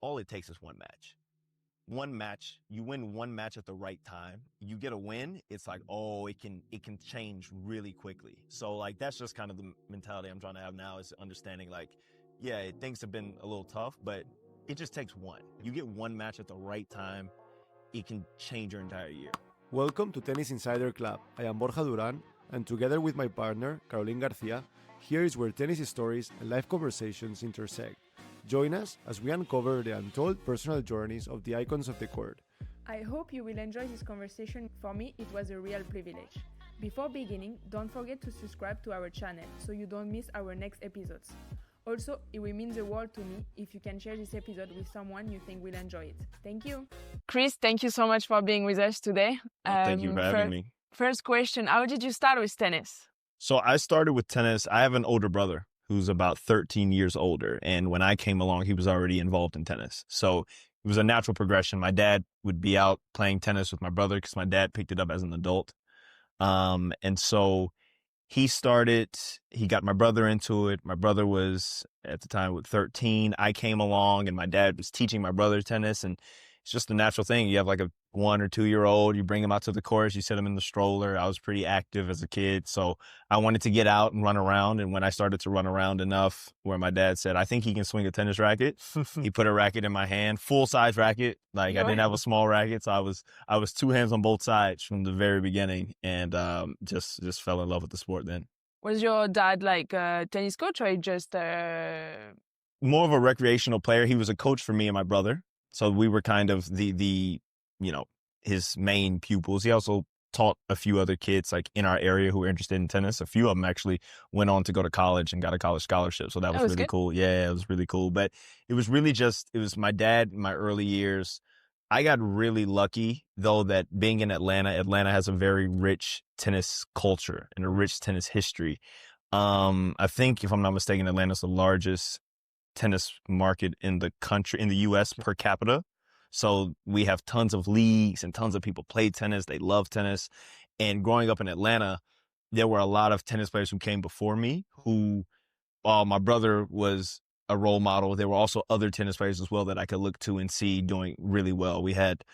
all it takes is one match. One match, you win one match at the right time, you get a win, it's like, oh, it can change really quickly. So like that's just kind of the mentality I'm trying to have now, is understanding like, yeah, things have been a little tough, but it just takes one. You get one match at the right time, it can change your entire year. Welcome to Tennis Insider Club. I am Borja Duran, and together with my partner, Caroline Garcia, here is where tennis stories and life conversations intersect. Join us as we uncover the untold personal journeys of the icons of the court. I hope you will enjoy this conversation. For me, it was a real privilege. Before beginning, don't forget to subscribe to our channel so you don't miss our next episodes. Also, it will mean the world to me if you can share this episode with someone you think will enjoy it. Thank you. Chris, thank you so much for being with us today. Thank you for having me. First question, how did you start with tennis? So I started with tennis. I have an older brother who's about 13 years older. And when I came along, he was already involved in tennis. So it was a natural progression. My dad would be out playing tennis with my brother because my dad picked it up as an adult. And so he got my brother into it. My brother was at the time with 13. I came along and my dad was teaching my brother tennis. And it's just a natural thing. You have like a 1 or 2 year old, you bring him out to the course, you sit him in the stroller. I was pretty active as a kid. So I wanted to get out and run around. And when I started to run around enough where my dad said, I think he can swing a tennis racket, he put a racket in my hand, full size racket. Like I didn't have a small racket. So I was two hands on both sides from the very beginning, and just fell in love with the sport then. Was your dad like a tennis coach, or just more of a recreational player? He was a coach for me and my brother. So we were kind of the his main pupils. He also taught a few other kids like in our area who were interested in tennis. A few of them actually went on to go to college and got a college scholarship. So that was really cool. Yeah, it was really cool. But it was really it was my dad in my early years. I got really lucky though that being in Atlanta has a very rich tennis culture and a rich tennis history. I think if I'm not mistaken, Atlanta's the largest tennis market in the country, in the US per capita. So we have tons of leagues and tons of people play tennis. They love tennis. And growing up in Atlanta, there were a lot of tennis players who came before me who, my brother was a role model. There were also other tennis players as well that I could look to and see doing really well. We had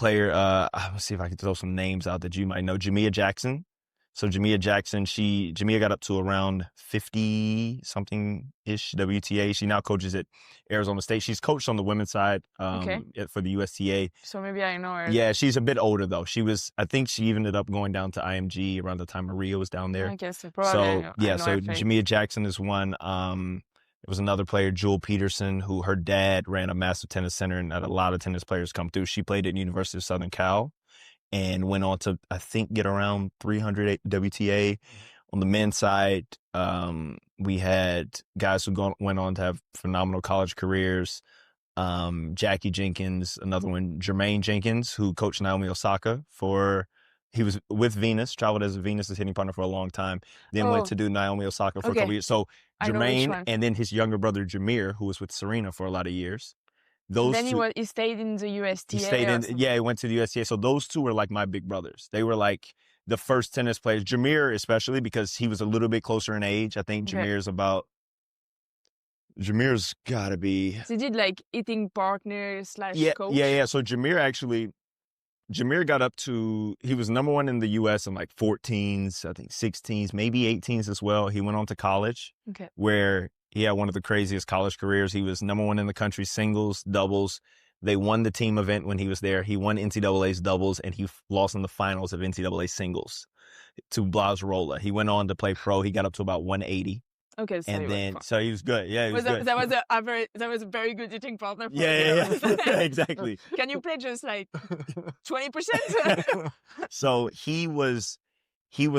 let's see if I can throw some names out that you might know. Jamia Jackson. So Jamia Jackson, Jamia got up to around 50-something-ish WTA. She now coaches at Arizona State. She's coached on the women's side for the USTA. So maybe I know her. Yeah, she's a bit older, though. I think she even ended up going down to IMG around the time Maria was down there. I guess probably. So Jamia Jackson is one. There was another player, Jewel Peterson, who her dad ran a massive tennis center and had a lot of tennis players come through. She played at University of Southern Cal and went on to, I think, get around 300 WTA. On the men's side, we had guys who went on to have phenomenal college careers. Jackie Jenkins, another one, Jermaine Jenkins, who coached Naomi Osaka he was with Venus, traveled as Venus's hitting partner for a long time, then went to do Naomi Osaka for a couple years. So Jermaine, and then his younger brother, Jameer, who was with Serena for a lot of years. He stayed in the USTA. He went to the USTA. So those two were like my big brothers. They were like the first tennis players. Jameer, especially because he was a little bit closer in age. I think Jameer's got to be. So he did like hitting partner / coach. Yeah. So Jameer got up to, he was number one in the U.S. in like 14s, I think 16s, maybe 18s as well. He went on to college where he had one of the craziest college careers. He was number one in the country, singles, doubles. They won the team event when he was there. He won NCAA's doubles, and he lost in the finals of NCAA singles to Blas Rolla. He went on to play pro. He got up to about 180. Okay, so he was good. Yeah, he was good. That was a very good hitting partner. Yeah, exactly. Can you play just like 20%? So he was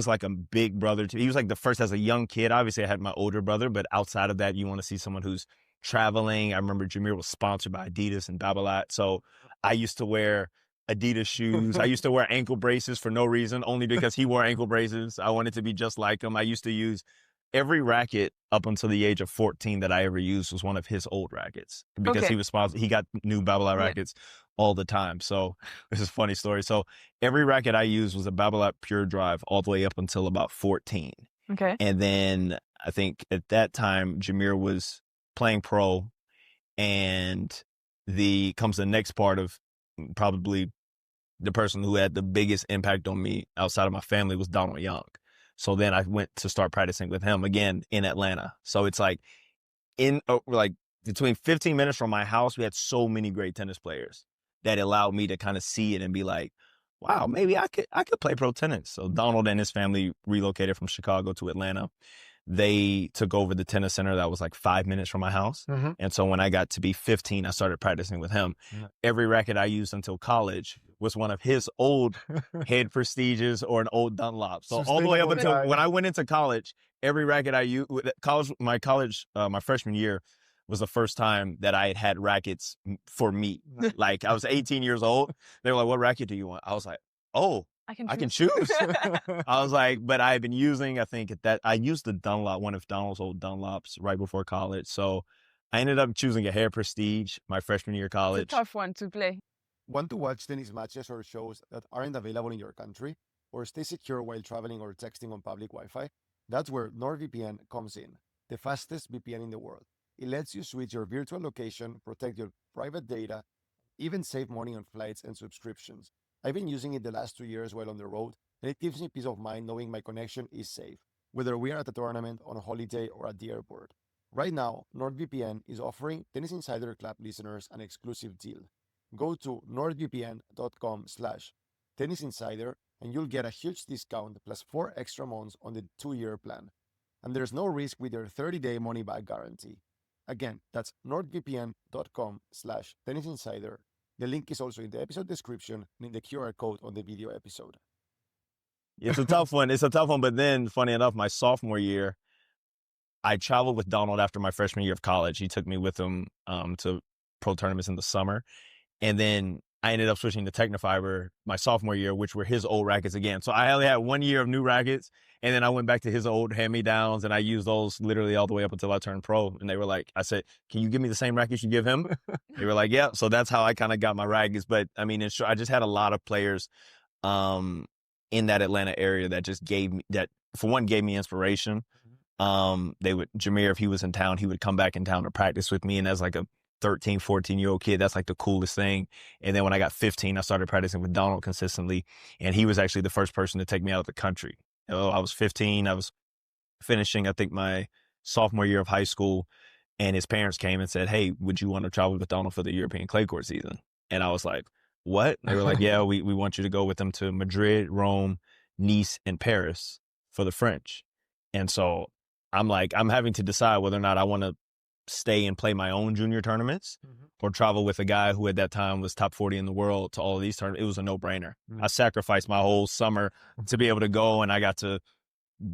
like a big brother to me. He was like the first as a young kid. Obviously, I had my older brother, but outside of that, you want to see someone who's traveling. I remember Jameer was sponsored by Adidas and Babolat. So I used to wear Adidas shoes. I used to wear ankle braces for no reason, only because he wore ankle braces. I wanted to be just like him. I used to use every racket up until the age of 14 that I ever used was one of his old rackets because he was sponsored. He got new Babolat rackets all the time. So this is a funny story. So every racket I used was a Babolat Pure Drive all the way up until about 14. Okay. And then I think at that time, Jameer was playing pro and comes the next part of probably the person who had the biggest impact on me outside of my family was Donald Young. So then I went to start practicing with him again in Atlanta. So it's like like between 15 minutes from my house, we had so many great tennis players that allowed me to kind of see it and be like, wow, maybe I could play pro tennis. So Donald and his family relocated from Chicago to Atlanta. They took over the tennis center that was like 5 minutes from my house. Mm-hmm. And so when I got to be 15, I started practicing with him. Yeah. Every racket I used until college was one of his old head Prestiges or an old Dunlop. So all the way up until when I went into college, every racket I used, my freshman year was the first time that I had rackets for me. Like I was 18 years old. They were like, what racket do you want? I was like, oh, I can choose. I was like, but I've been using, I used the Dunlop, one of Donald's old Dunlops right before college. So I ended up choosing a hair Prestige my freshman year of college. It's a tough one to play. Want to watch tennis matches or shows that aren't available in your country? Or stay secure while traveling or texting on public Wi-Fi? That's where NordVPN comes in, the fastest VPN in the world. It lets you switch your virtual location, protect your private data, even save money on flights and subscriptions. I've been using it the last 2 years while on the road, and it gives me peace of mind knowing my connection is safe, whether we are at a tournament, on a holiday, or at the airport. Right now, NordVPN is offering Tennis Insider Club listeners an exclusive deal. Go to nordvpn.com/tennisinsider and you'll get a huge discount plus 4 extra months on the 2-year plan. And there's no risk with their 30-day money-back guarantee. Again, that's nordvpn.com/tennisinsider. The link is also in the episode description and in the QR code on the video episode. It's a tough one. But then, funny enough, my sophomore year, I traveled with Donald after my freshman year of college. He took me with him to pro tournaments in the summer. And then I ended up switching to Technofiber my sophomore year, which were his old rackets again. So I only had 1 year of new rackets. And then I went back to his old hand-me-downs, and I used those literally all the way up until I turned pro. And they were like, I said, can you give me the same rackets you give him? They were like, yeah. So that's how I kind of got my rackets. But I mean, I just had a lot of players in that Atlanta area that just gave me inspiration. Jameer, if he was in town, he would come back in town to practice with me. And as like a 13, 14-year-old kid, that's like the coolest thing. And then when I got 15, I started practicing with Donald consistently. And he was actually the first person to take me out of the country. I was 15. I was finishing, I think, my sophomore year of high school. And his parents came and said, hey, would you want to travel with Donald for the European clay court season? And I was like, what? They were like, yeah, we want you to go with them to Madrid, Rome, Nice, and Paris for the French. And so I'm like, I'm having to decide whether or not I want to stay and play my own junior tournaments or travel with a guy who at that time was top 40 in the world to all of these tournaments. It was a no-brainer. I sacrificed my whole summer to be able to go, and I got to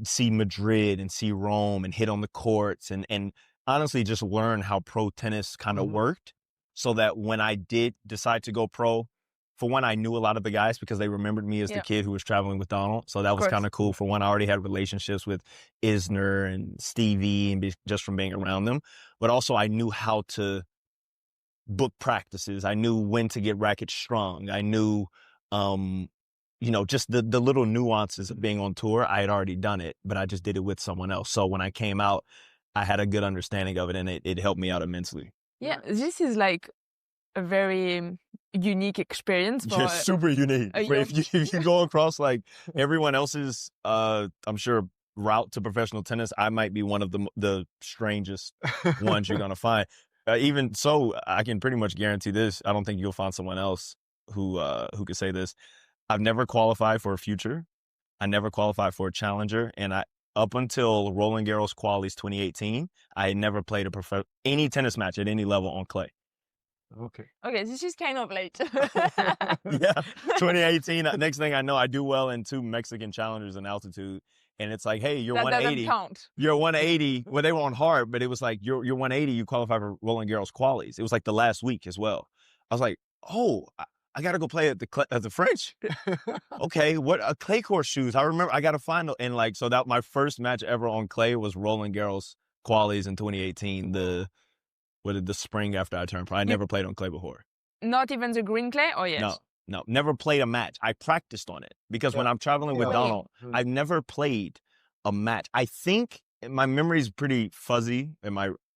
see Madrid and see Rome and hit on the courts and honestly just learn how pro tennis kind of worked, so that when I did decide to go pro, for one, I knew a lot of the guys because they remembered me as the kid who was traveling with Donald. So that was kind of cool. For one, I already had relationships with Isner and Stevie and just from being around them. But also I knew how to book practices. I knew when to get rackets strung. I knew, just the little nuances of being on tour. I had already done it, but I just did it with someone else. So when I came out, I had a good understanding of it, and it helped me out immensely. Yeah, this is like a very unique experience. Yeah, super unique. If you go across like everyone else's, I'm sure, route to professional tennis, I might be one of the strangest ones you're gonna find. Even so, I can pretty much guarantee this. I don't think you'll find someone else who could say this. I've never qualified for a future. I never qualified for a challenger, and up until Roland Garros Qualies 2018, I had never played any tennis match at any level on clay. Okay, this is kind of late. Yeah, 2018. Next thing I know, I do well in 2 Mexican challengers in altitude. And it's like, hey, you're that 180. Doesn't count. You're 180. Well, they were on hard, but it was like, you're 180. You qualify for Roland Garros Qualies. It was like the last week as well. I was like, oh, I got to go play at the French. Okay, what clay court shoes? I remember I got to find them. And like, so that my first match ever on clay was Roland Garros Qualies in 2018. The spring after I turned pro. I never played on clay before. Not even the green clay? Oh, yes. No, never played a match. I practiced on it because when I'm traveling with Donald, I've never played a match. I think my memory is pretty fuzzy, and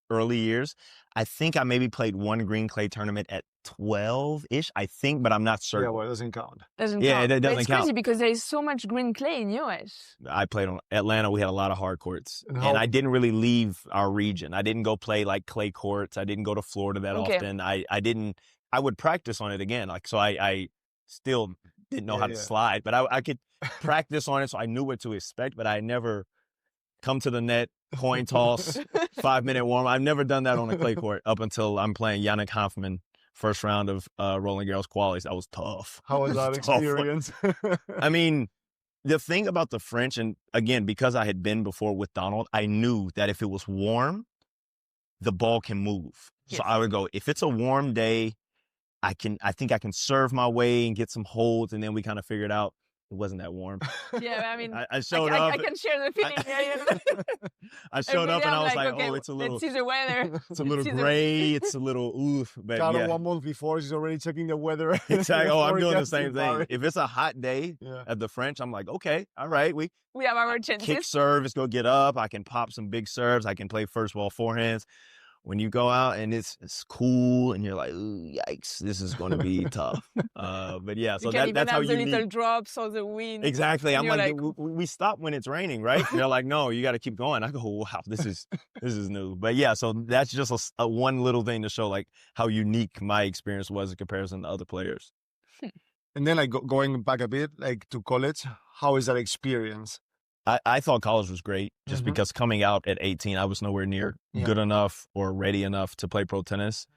early years. I think I maybe played one green clay tournament at 12-ish, I think, but I'm not certain. Yeah, well, it doesn't count. Doesn't Yeah, count. it doesn't But it's count. crazy because there is so much green clay in US. I played on Atlanta. We had a lot of hard courts. And And I didn't really leave our region. I didn't go play like clay courts. I didn't go to Florida that Okay. often. I would practice on it again. Like, so I still didn't know how to slide, but I could practice on it. So I knew what to expect, but I never come to the net, coin toss, 5-minute warm. I've never done that on a clay court up until I'm playing Yannick Hanfmann, first round of Roland Garros qualies. That was tough. How was that experience? I mean, the thing about the French, and again, because I had been before with Donald, I knew that if it was warm, the ball can move. Yes. So I would go, if it's a warm day, I think I can serve my way and get some holds, and then we kind of figured out it wasn't that warm. Yeah, I mean, I showed up. I can share the feeling. I showed up and I was like, okay, oh, it's a little, let's see the weather. it's a little gray, it's a little oof. But Carlo, yeah. 1 month before, she's already checking the weather. Exactly. Oh, I'm before doing the gets same to thing. Paris. If it's a hot day at the French, I'm like, okay, all right, we have our kick chances. serve, it's go get up. I can pop some big serves. I can play first ball forehands. When you go out and it's cool and you're like, ooh, yikes, this is going to be tough. But yeah, so You can even that's how have the you little need. drops or the wind. Exactly. I'm You're like, like- we stop when it's raining, right? And they're like, no, you got to keep going. I go, wow, this is new. But yeah, so that's just a one little thing to show like how unique my experience was in comparison to other players. And then like going back a bit, like to college, how is that experience? I thought college was great just Mhm. because coming out at 18, I was nowhere near Yeah. good enough or ready enough to play pro tennis.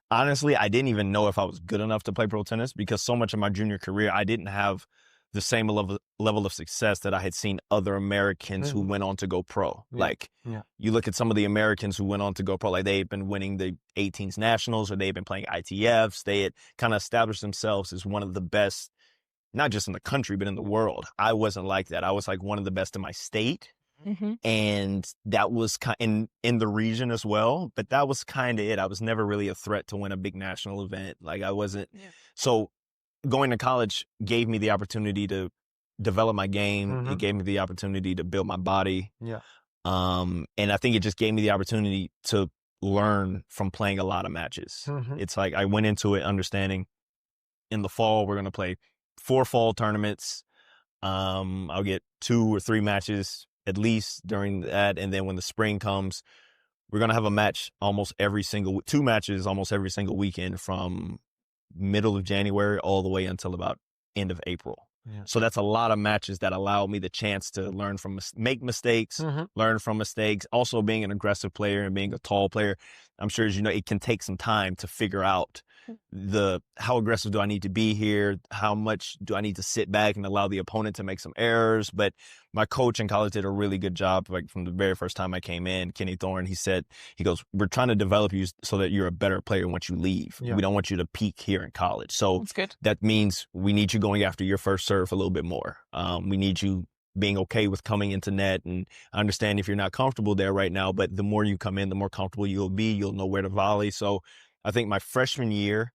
Honestly, I didn't even know if I was good enough to play pro tennis because so much of my junior career, I didn't have the same level of success that I had seen other Americans who Mhm. went on to go pro. Yeah. Like, Yeah. you look at some of the Americans who went on to go pro, like they've been winning the 18s nationals or they've been playing ITFs. They had kind of established themselves as one of the best, not just in the country, but in the world. I wasn't like that. I was like one of the best in my state. Mhm. And that was in the region as well, but that was kind of it. I was never really a threat to win a big national event. Like I wasn't. Yeah. So going to college gave me the opportunity to develop my game. Mhm. It gave me the opportunity to build my body. Yeah. And I think it just gave me the opportunity to learn from playing a lot of matches. Mhm. It's like I went into it understanding in the fall, we're going to play 4 fall tournaments. I'll get 2 or 3 matches at least during that. And then when the spring comes, we're going to have a match almost every single, 2 matches almost every single weekend from middle of January all the way until about end of April. Yeah. So that's a lot of matches that allow me the chance to learn from, make mistakes, Mhm. learn from mistakes. Also being an aggressive player and being a tall player, I'm sure as you know, it can take some time to figure out how aggressive do I need to be here? How much do I need to sit back and allow the opponent to make some errors? But my coach in college did a really good job. Like from the very first time I came in, Kenny Thorne, he goes, we're trying to develop you so that you're a better player once you leave. Yeah. We don't want you to peak here in college. So That's good. that means we need you going after your first serve a little bit more. We need you being okay with coming into net, and I understand if you're not comfortable there right now, but the more you come in, the more comfortable you'll be. You'll know where to volley. So I think my freshman year,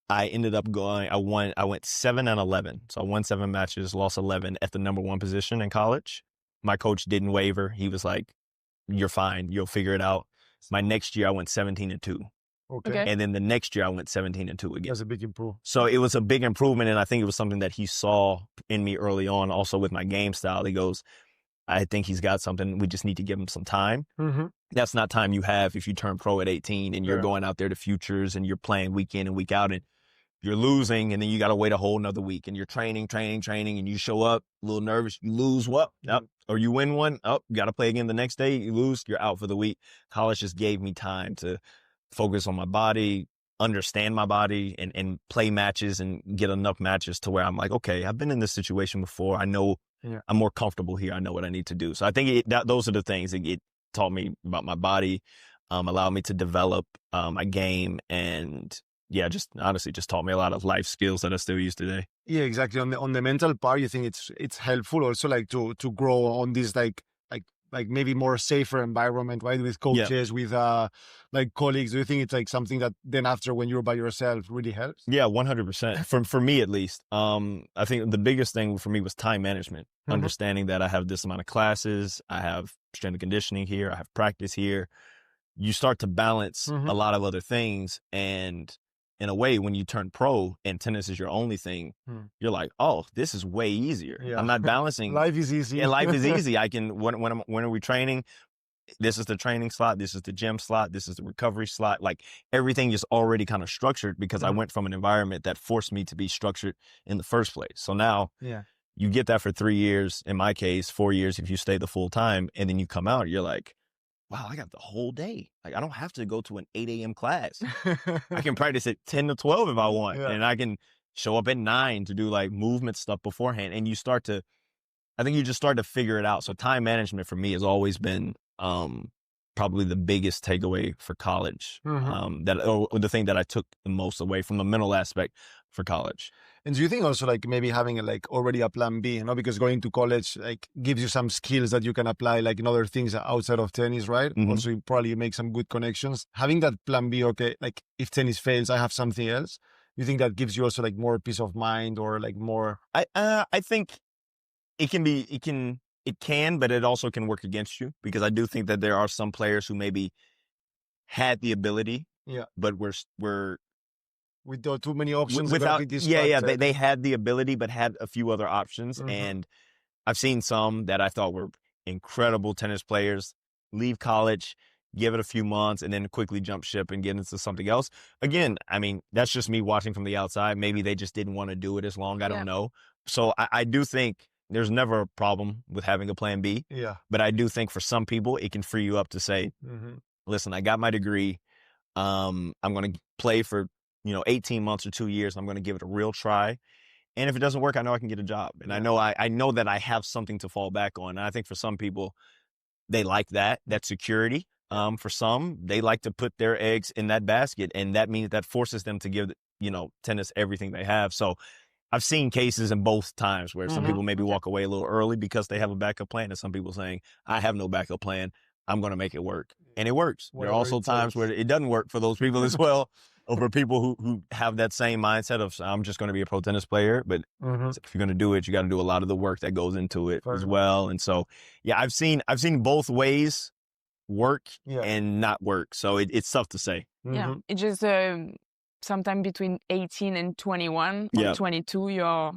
I ended up I went 7-11. So I won 7 matches, lost 11 at the number 1 position in college. My coach didn't waver. He was like, you're fine. You'll figure it out. My next year, I went 17-2. Okay. Okay. And then the next year, I went 17-2 again. That's a big improvement. So it was a big improvement, and I think it was something that he saw in me early on, also with my game style. He goes, I think he's got something. We just need to give him some time. Mm-hmm. That's not time you have if you turn pro at 18 and you're Yeah. going out there to futures and you're playing week in and week out and you're losing, and then you got to wait a whole nother week and you're training, and you show up a little nervous, you lose, or you win one, got to play again the next day, you lose, you're out for the week. College just gave me time to focus on my body, understand my body, and play matches and get enough matches to where I'm like, okay, I've been in this situation before. I know I'm more comfortable here. I know what I need to do. So I think those are the things that it taught me about my body, allowed me to develop my game, and just honestly just taught me a lot of life skills that I still use today. Yeah, exactly. On the mental part, you think it's helpful also, like to grow on this like maybe more safer environment, right? With coaches, with like colleagues. Do you think it's like something that then after when you're by yourself really helps? Yeah, 100%. For me at least. I think the biggest thing for me was time management. Mhm. Understanding that I have this amount of classes, I have strength and conditioning here, I have practice here. you start to balance a lot of other things. And in a way, when you turn pro and tennis is your only thing, you're like, oh, this is way easier. Yeah. I'm not balancing. Life is easy. Yeah, life is easy. I can, when are we training? This is the training slot. This is the gym slot. This is the recovery slot. Like everything is already kind of structured because I went from an environment that forced me to be structured in the first place. So now you get that for 3 years. In my case, 4 years if you stay the full time, and then you come out, you're like, wow, I got the whole day. Like I don't have to go to an 8 a.m. class. I can practice at 10 to 12 if I want. And I can show up at 9 to do like movement stuff beforehand. And I think you just start to figure it out. So time management for me has always been probably the biggest takeaway for college. Or the thing that I took the most away from the mental aspect for college. And do you think also like maybe having already a plan B, because going to college like gives you some skills that you can apply like in other things outside of tennis, right? Also you probably make some good connections. Having that plan B, okay, like if tennis fails, I have something else. You think that gives you also like more peace of mind or like more? I think it can, but it also can work against you because I do think that there are some players who maybe had the ability, but were with too many options. They had the ability, but had a few other options. And I've seen some that I thought were incredible tennis players leave college, give it a few months, and then quickly jump ship and get into something else. Again, I mean, that's just me watching from the outside. Maybe they just didn't want to do it as long. I don't know. So I do think there's never a problem with having a plan B. But I do think for some people, it can free you up to say, listen, I got my degree. I'm going to play for 18 months or 2 years. I'm going to give it a real try. And if it doesn't work, I know I can get a job. And I know that I have something to fall back on. And I think for some people, they like that security. For some, they like to put their eggs in that basket. And that means that forces them to give, tennis everything they have. So I've seen cases in both times where some people maybe walk away a little early because they have a backup plan. And some people saying, I have no backup plan. I'm going to make it work. And it works. There are also times where it doesn't work for those people as well. Or for people who have that same mindset of, I'm just going to be a pro tennis player. But if you're going to do it, you got to do a lot of the work that goes into it as well. And so, I've seen both ways work and not work. So it's tough to say. Yeah, it's just sometime between 18 and 21 or 22, you're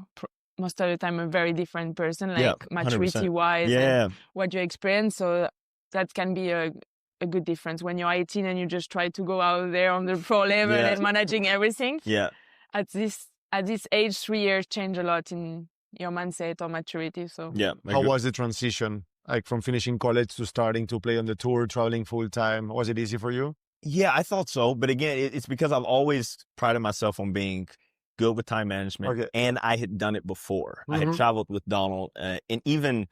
most of the time a very different person, like maturity-wise and what you experience. So that can be a good difference when you're 18 and you just try to go out there on the pro level and managing everything. At this age, 3 years change a lot in your mindset or maturity. So how was the transition, like from finishing college to starting to play on the tour, traveling full time? Was it easy for you? Yeah, I thought so. But again, it's because I've always prided myself on being good with time management. And I had done it before. I had traveled with Donald. And even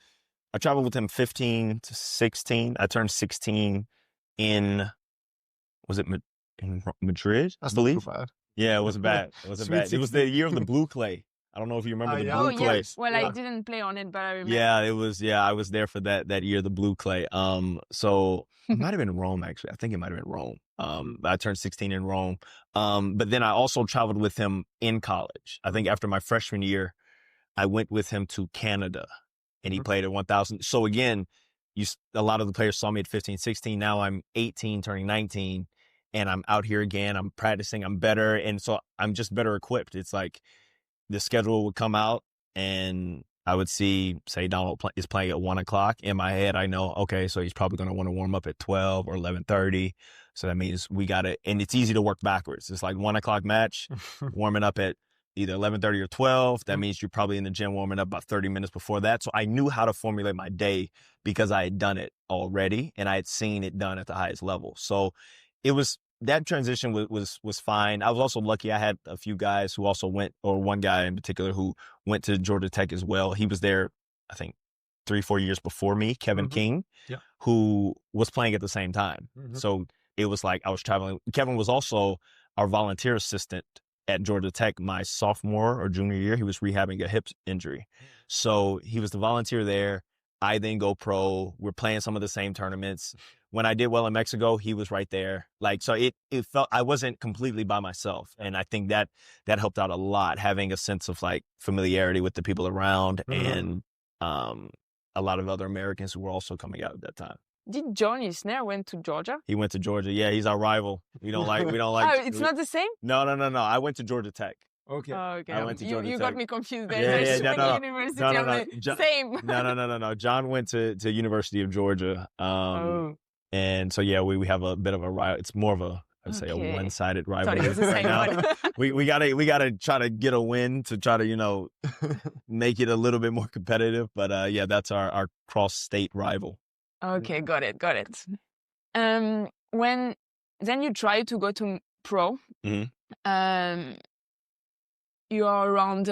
I traveled with him 15 to 16. I turned 16 in Madrid, I believe? Yeah, it wasn't bad. It wasn't bad. It was the year of the blue clay. I don't know if you remember the blue clay. Yes. Well, I didn't play on it, but I remember. Yeah, it was. Yeah, I was there for that year, the blue clay. So it might have been Rome, actually. I think it might have been Rome. I turned 16 in Rome. But then I also traveled with him in college. I think after my freshman year, I went with him to Canada, and he played at 1,000. So again, a lot of the players saw me at 15, 16. Now I'm 18, turning 19, and I'm out here again. I'm practicing. I'm better, and so I'm just better equipped. It's like the schedule would come out, and I would say Donald is playing at 1 o'clock. In my head, I know, okay, so he's probably going to want to warm up at 12 or 11:30. So that means we got it. And it's easy to work backwards. It's like 1 o'clock match, warming up at either 11:30 or 12. That means you're probably in the gym warming up about 30 minutes before that. So I knew how to formulate my day because I had done it already and I had seen it done at the highest level. So it was, that transition was fine. I was also lucky I had a few guys who also went, or one guy in particular who went to Georgia Tech as well. He was there, I think, 3-4 years before me, Kevin King, who was playing at the same time. So it was like I was traveling. Kevin was also our volunteer assistant at Georgia Tech my sophomore or junior year. He was rehabbing a hip injury. So he was the volunteer there. I then go pro. We're playing some of the same tournaments. When I did well in Mexico, he was right there. Like, so it felt, I wasn't completely by myself. And I think that helped out a lot, having a sense of like familiarity with the people around and a lot of other Americans who were also coming out at that time. Did John Isner went to Georgia? He went to Georgia. Yeah, he's our rival. We don't like. Oh, it's not the same? No. I went to Georgia Tech. Okay. Oh, okay. I went to Georgia you Tech. got me confused there. Yeah, There's yeah, so many universities. no. I'm like, same. No. John went to University of Georgia. And so yeah, we have a bit of a rival. It's more of a, I'd say, a one-sided rivalry Sorry, right now. we gotta try to get a win to try to make it a little bit more competitive. But yeah, that's our cross-state rival. Okay, got it. When then you try to go to pro, you are around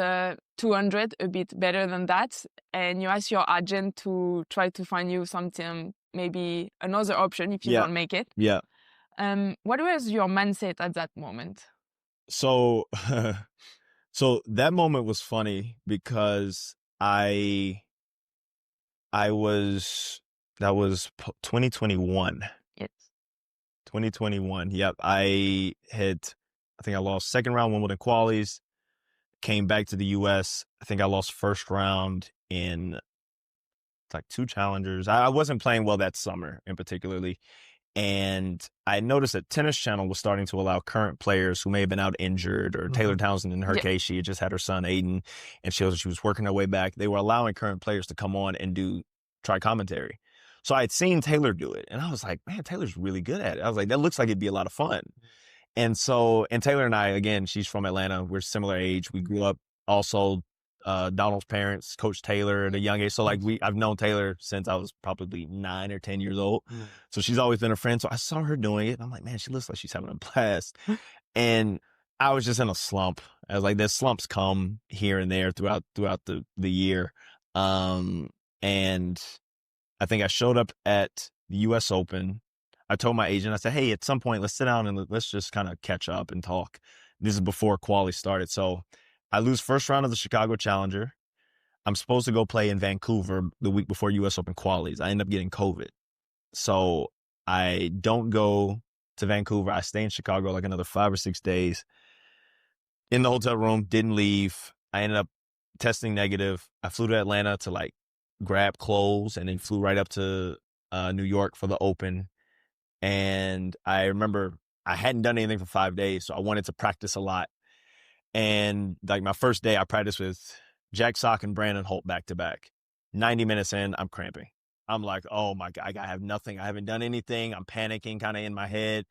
200, a bit better than that, and you ask your agent to try to find you something, maybe another option if you don't make it. Yeah. What was your mindset at that moment? So that moment was funny because that was 2021. Yes. 2021. Yep. I think I lost second round Wimbledon qualies, came back to the US. I think I lost first round in like 2 challengers. I wasn't playing well that summer in particularly. And I noticed that Tennis Channel was starting to allow current players who may have been out injured, or Taylor Townsend in her case, she had just had her son Aiden, and she was working her way back. They were allowing current players to come on and try commentary. So I had seen Taylor do it, and I was like, man, Taylor's really good at it. I was like, that looks like it'd be a lot of fun. And Taylor and I, again, she's from Atlanta. We're similar age. We grew up also. Donald's parents, Coach Taylor at a young age. So like I've known Taylor since I was probably 9 or 10 years old. So she's always been a friend. So I saw her doing it. And I'm like, man, she looks like she's having a blast. And I was just in a slump. I was like, there's slumps come here and there throughout the year. And I think I showed up at the US Open. I told my agent, I said, hey, at some point, let's sit down and let's just kind of catch up and talk. This is before quali started. So I lose first round of the Chicago Challenger. I'm supposed to go play in Vancouver the week before US Open qualies. I end up getting COVID. So I don't go to Vancouver. I stay in Chicago like another 5 or 6 days. In the hotel room, didn't leave. I ended up testing negative. I flew to Atlanta to like grab clothes and then flew right up to New York for the Open. And I remember I hadn't done anything for 5 days, so I wanted to practice a lot. And like my first day, I practiced with Jack Sock and Brandon Holt back to back. 90 minutes in, I'm cramping. I'm like, oh my God, I have nothing. I haven't done anything. I'm panicking kind of in my head.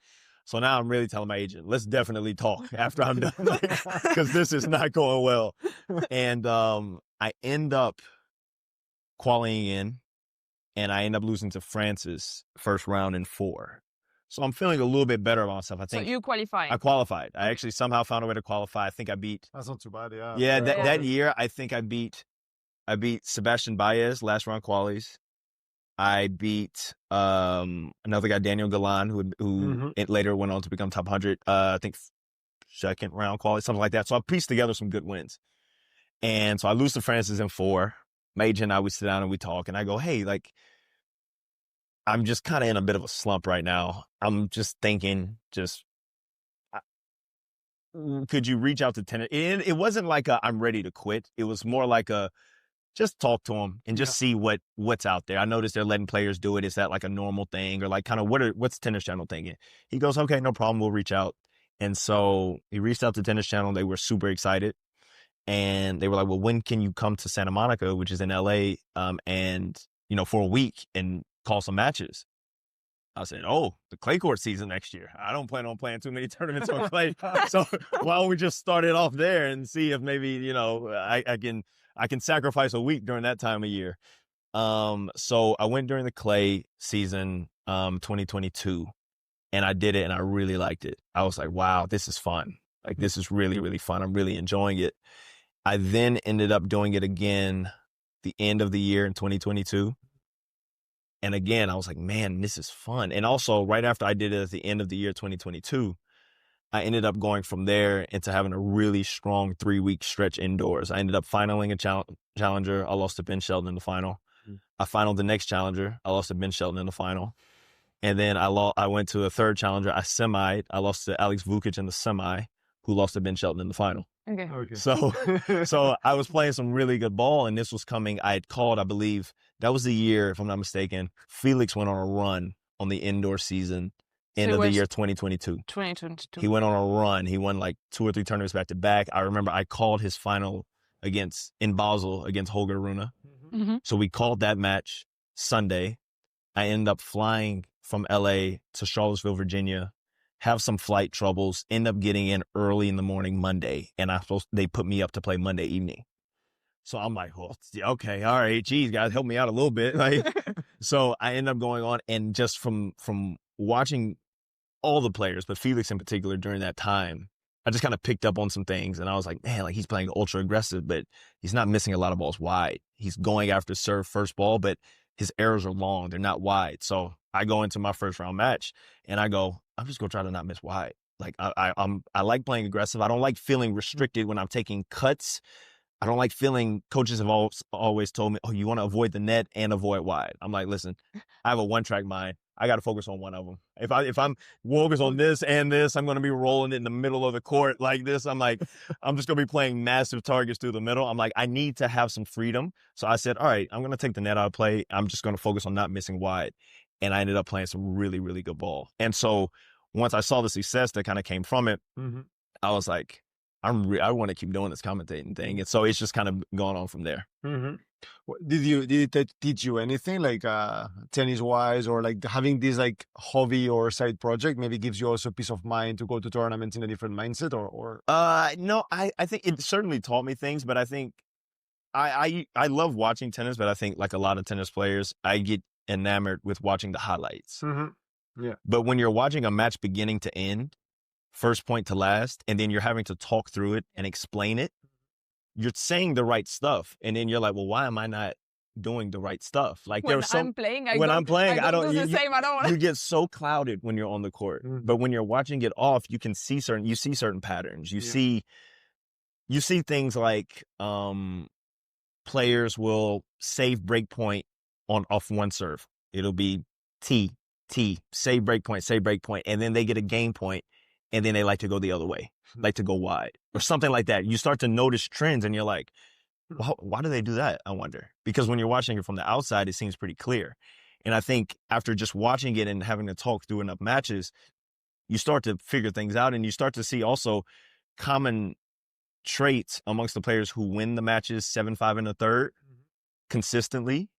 So now I'm really telling my agent, let's definitely talk after I'm done, because this is not going well. And I end up qualifying in, and I end up losing to Francis first round in 4. So I'm feeling a little bit better about myself. I think. So you qualified. I qualified. I actually somehow found a way to qualify. I think I beat. That's not too bad, yeah. Yeah, that year I think I beat Sebastian Baez last round qualies. I beat another guy, Daniel Galan, who later went on to become top 100. I think second round qualies, something like that. So I pieced together some good wins. And so I lose to Francis in 4. My agent and I, we sit down and we talk, and I go, hey, like, I'm just kind of in a bit of a slump right now. I'm just thinking, could you reach out to tennis? It wasn't like I'm ready to quit. It was more like just talk to them and just see what's out there. I noticed they're letting players do it. Is that like a normal thing, or like kind of what's Tennis Channel thinking? He goes, okay, no problem. We'll reach out. And so he reached out to Tennis Channel. They were super excited. And they were like, well, when can you come to Santa Monica, which is in LA, and, for a week and call some matches? I said, oh, the clay court season next year. I don't plan on playing too many tournaments on clay. So why don't we just start it off there and see if maybe, I can sacrifice a week during that time of year. So I went during the clay season, 2022, and I did it, and I really liked it. I was like, wow, this is fun. Like, this is really, really fun. I'm really enjoying it. I then ended up doing it again the end of the year in 2022. And again, I was like, man, this is fun. And also, right after I did it at the end of the year 2022, I ended up going from there into having a really strong 3-week stretch indoors. I ended up finaling a challenger. I lost to Ben Shelton in the final. I finaled the next challenger. I lost to Ben Shelton in the final. And then I went to a third challenger. I lost to Alex Vukic in the semi, who lost to Ben Shelton in the final. Okay. So I was playing some really good ball, and this was coming. I had called, I believe, that was the year, if I'm not mistaken, Felix went on a run on the indoor season, end of the year 2022. 2022. He went on a run. He won like 2 or 3 tournaments back to back. I remember I called his final in Basel against Holger Rune. Mm-hmm. So we called that match Sunday. I ended up flying from LA to Charlottesville, Virginia, have some flight troubles, end up getting in early in the morning Monday, and they put me up to play Monday evening. So I'm like, well, okay, all right, geez, guys, help me out a little bit. Like, so I end up going on, and just from watching all the players, but Felix in particular during that time, I just kind of picked up on some things, and I was like, man, like he's playing ultra aggressive, but he's not missing a lot of balls wide. He's going after serve first ball, but his errors are long. They're not wide. So I go into my first round match, and I go, I'm just going to try to not miss wide. Like I like playing aggressive. I don't like feeling restricted when I'm taking cuts. I don't like feeling, coaches have always told me, oh, you want to avoid the net and avoid wide. I'm like, listen, I have a one-track mind. I got to focus on one of them. If I'm focused on this and this, I'm going to be rolling it in the middle of the court like this. I'm like, I'm just going to be playing massive targets through the middle. I'm like, I need to have some freedom. So I said, all right, I'm going to take the net out of play. I'm just going to focus on not missing wide. And I ended up playing some really, really good ball. And so once I saw the success that kind of came from it, I was like, I want to keep doing this commentating thing. And so it's just kind of gone on from there. Did it teach you anything like tennis wise, or like having this like hobby or side project maybe gives you also peace of mind to go to tournaments in a different mindset or? No, I think it certainly taught me things, but I think I love watching tennis, but I think like a lot of tennis players, I get enamored with watching the highlights. Yeah. But when you're watching a match beginning to end, first point to last, and then you're having to talk through it and explain it, you're saying the right stuff. And then you're like, well, why am I not doing the right stuff? Like when I'm playing, I don't do the same. I don't want You get so clouded when you're on the court. But when you're watching it off, you see certain patterns. You see things like players will save break point off one serve. It'll be T, save break point, and then they get a game point, and then they like to go the other way, like to go wide or something like that. You start to notice trends, and you're like, well, why do they do that? I wonder. Because when you're watching it from the outside, it seems pretty clear. And I think after just watching it and having to talk through enough matches, you start to figure things out, and you start to see also common traits amongst the players who win the matches 7-5 in the third consistently,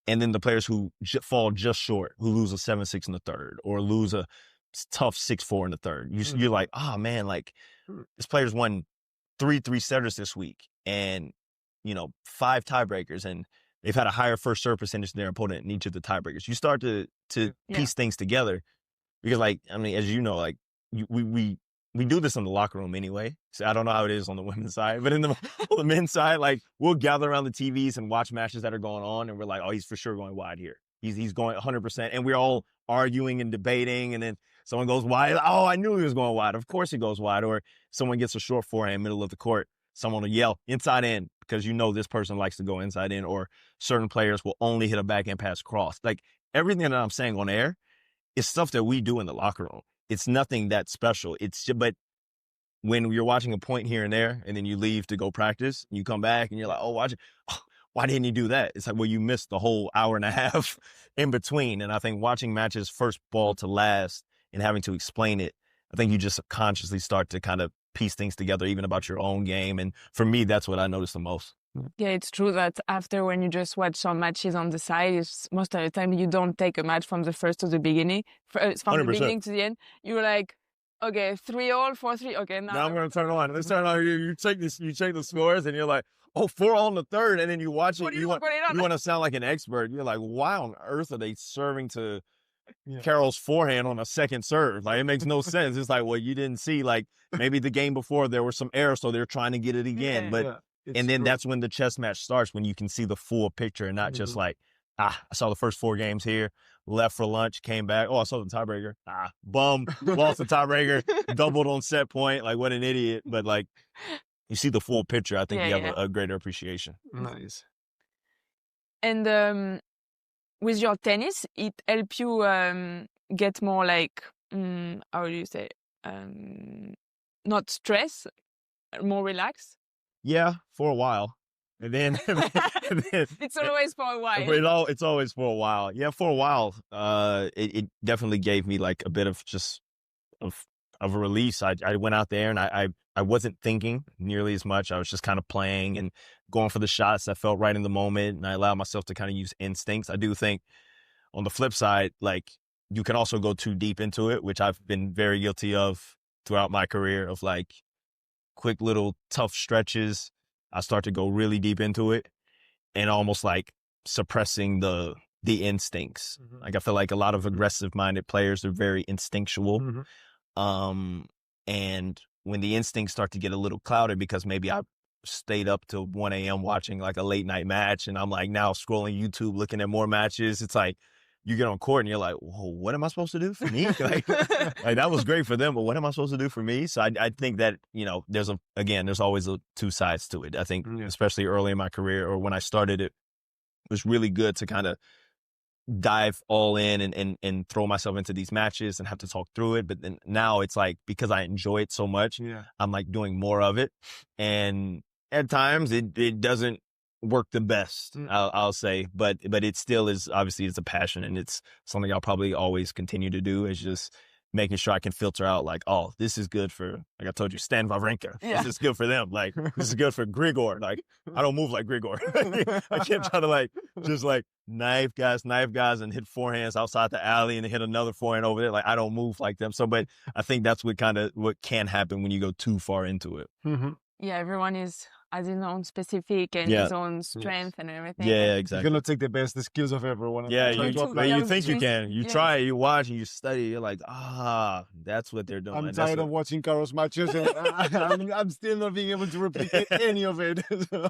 and then the players who fall just short, who lose a 7-6 in the third or lose a tough 6-4 in the third. You're like, oh man, like this player's won 3 3-setters this week, and 5 tiebreakers, and they've had a higher first serve percentage than their opponent in each of the tiebreakers. You start to piece things together, because like, I mean, as you know, like we do this in the locker room anyway. So I don't know how it is on the women's side, but on the men's side, like we'll gather around the TVs and watch matches that are going on, and we're like, oh, he's for sure going wide here. He's going 100%, and we're all arguing and debating, and then someone goes wide. Oh, I knew he was going wide. Of course he goes wide. Or someone gets a short forehand middle of the court. Someone will yell inside in, because this person likes to go inside in, or certain players will only hit a backhand pass cross. Like everything that I'm saying on air is stuff that we do in the locker room. It's nothing that special. But when you're watching a point here and there, and then you leave to go practice, and you come back and you're like, oh, watch it. Oh, why didn't you do that? It's like, well, you missed the whole hour and a half in between. And I think watching matches first ball to last and having to explain it, I think you just subconsciously start to kind of piece things together, even about your own game. And for me, that's what I noticed the most. Yeah, it's true that after, when you just watch some matches on the side, most of the time you don't take a match from the first to the beginning, from 100%. The beginning to the end. You're like, okay, 3-all, 4-3. Okay, now I'm going to turn it on. Let's turn it on. You check the scores, and you're like, oh, 4-all in the third, and then you watch it. You want to sound like an expert. You're like, why on earth are they serving to Carol's forehand on a second serve? Like, it makes no sense. It's like, well, you didn't see, like, maybe the game before there was some error, so they're trying to get it again. And then that's when the chess match starts, when you can see the full picture, and not just like, I saw the first 4 games here, left for lunch, came back. Oh, I saw the tiebreaker. Bum, lost the tiebreaker, doubled on set point. Like, what an idiot. But like, you see the full picture. I think you have a greater appreciation. Nice. And with your tennis, it helps you get more like, how do you say, not stress, more relaxed? Yeah, for a while. And then, It's always for a while. It's always for a while. Yeah, for a while. It definitely gave me like a bit of just of a release. I went out there and I wasn't thinking nearly as much. I was just kind of playing and going for the shots that felt right in the moment, and I allowed myself to kind of use instincts. I do think on the flip side, like you can also go too deep into it, which I've been very guilty of throughout my career, of like quick little tough stretches. I start to go really deep into it and almost like suppressing the instincts. Mm-hmm. Like I feel like a lot of aggressive minded players are very instinctual. Mm-hmm. And when the instincts start to get a little clouded because maybe I stayed up till 1 a.m. watching like a late night match, and I'm like now scrolling YouTube looking at more matches, it's like you get on court and you're like, whoa, what am I supposed to do for me? like that was great for them, but what am I supposed to do for me? So I think that, you know, there's always two sides to it. I think especially early in my career or when I started, it was really good to kind of dive all in and throw myself into these matches and have to talk through it. But then now it's like, because I enjoy it so much, I'm like doing more of it. And at times it doesn't work the best, I'll say, but it still is, obviously it's a passion, and it's something I'll probably always continue to do, is just making sure I can filter out like, oh, this is good for, like I told you, Stan Wawrinka. This is good for them. Like, this is good for Grigor. Like, I don't move like Grigor. I can't try to like, just like knife guys and hit forehands outside the alley and hit another forehand over there. Like, I don't move like them. So, but I think that's what can happen when you go too far into it. Yeah, everyone has his own specific and his own strength and everything. Yeah, exactly. You cannot take the skills of everyone. Yeah, you think you can. You try, you watch, and you study. You're like, that's what they're doing. I'm tired of watching Garros matches, and I'm still not being able to replicate any of it. So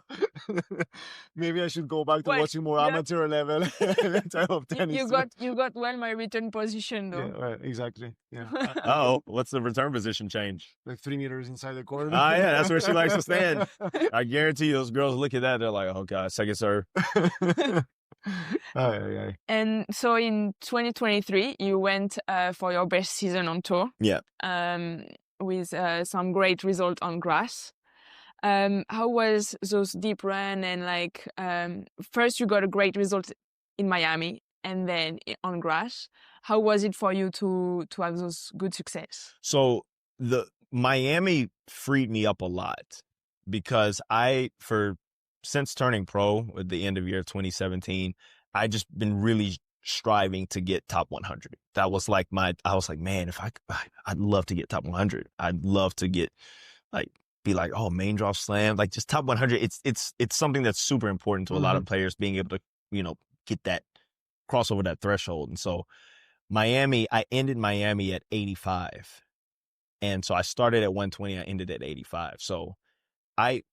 maybe I should go back to watching more amateur level type of tennis. You got well my return position though. Yeah, right, exactly. Yeah. What's the return position change? Like 3 meters inside the court. Yeah, that's where she likes to stand. I guarantee you, those girls look at that, they're like, oh God, second serve. And so in 2023, you went for your best season on tour. Yeah. With some great result on grass. How was those deep run, and like first you got a great result in Miami and then on grass. How was it for you to have those good success? So the Miami freed me up a lot, because since turning pro at the end of year 2017, I just been really striving to get top 100. That was like I was like, man, I'd love to get top 100. I'd love to get be like, oh, main draw slam, like just top 100. It's something that's super important to a lot of players, being able to, you know, get that, cross over that threshold. And so I ended Miami at 85. And so I started at 120, I ended at 85. So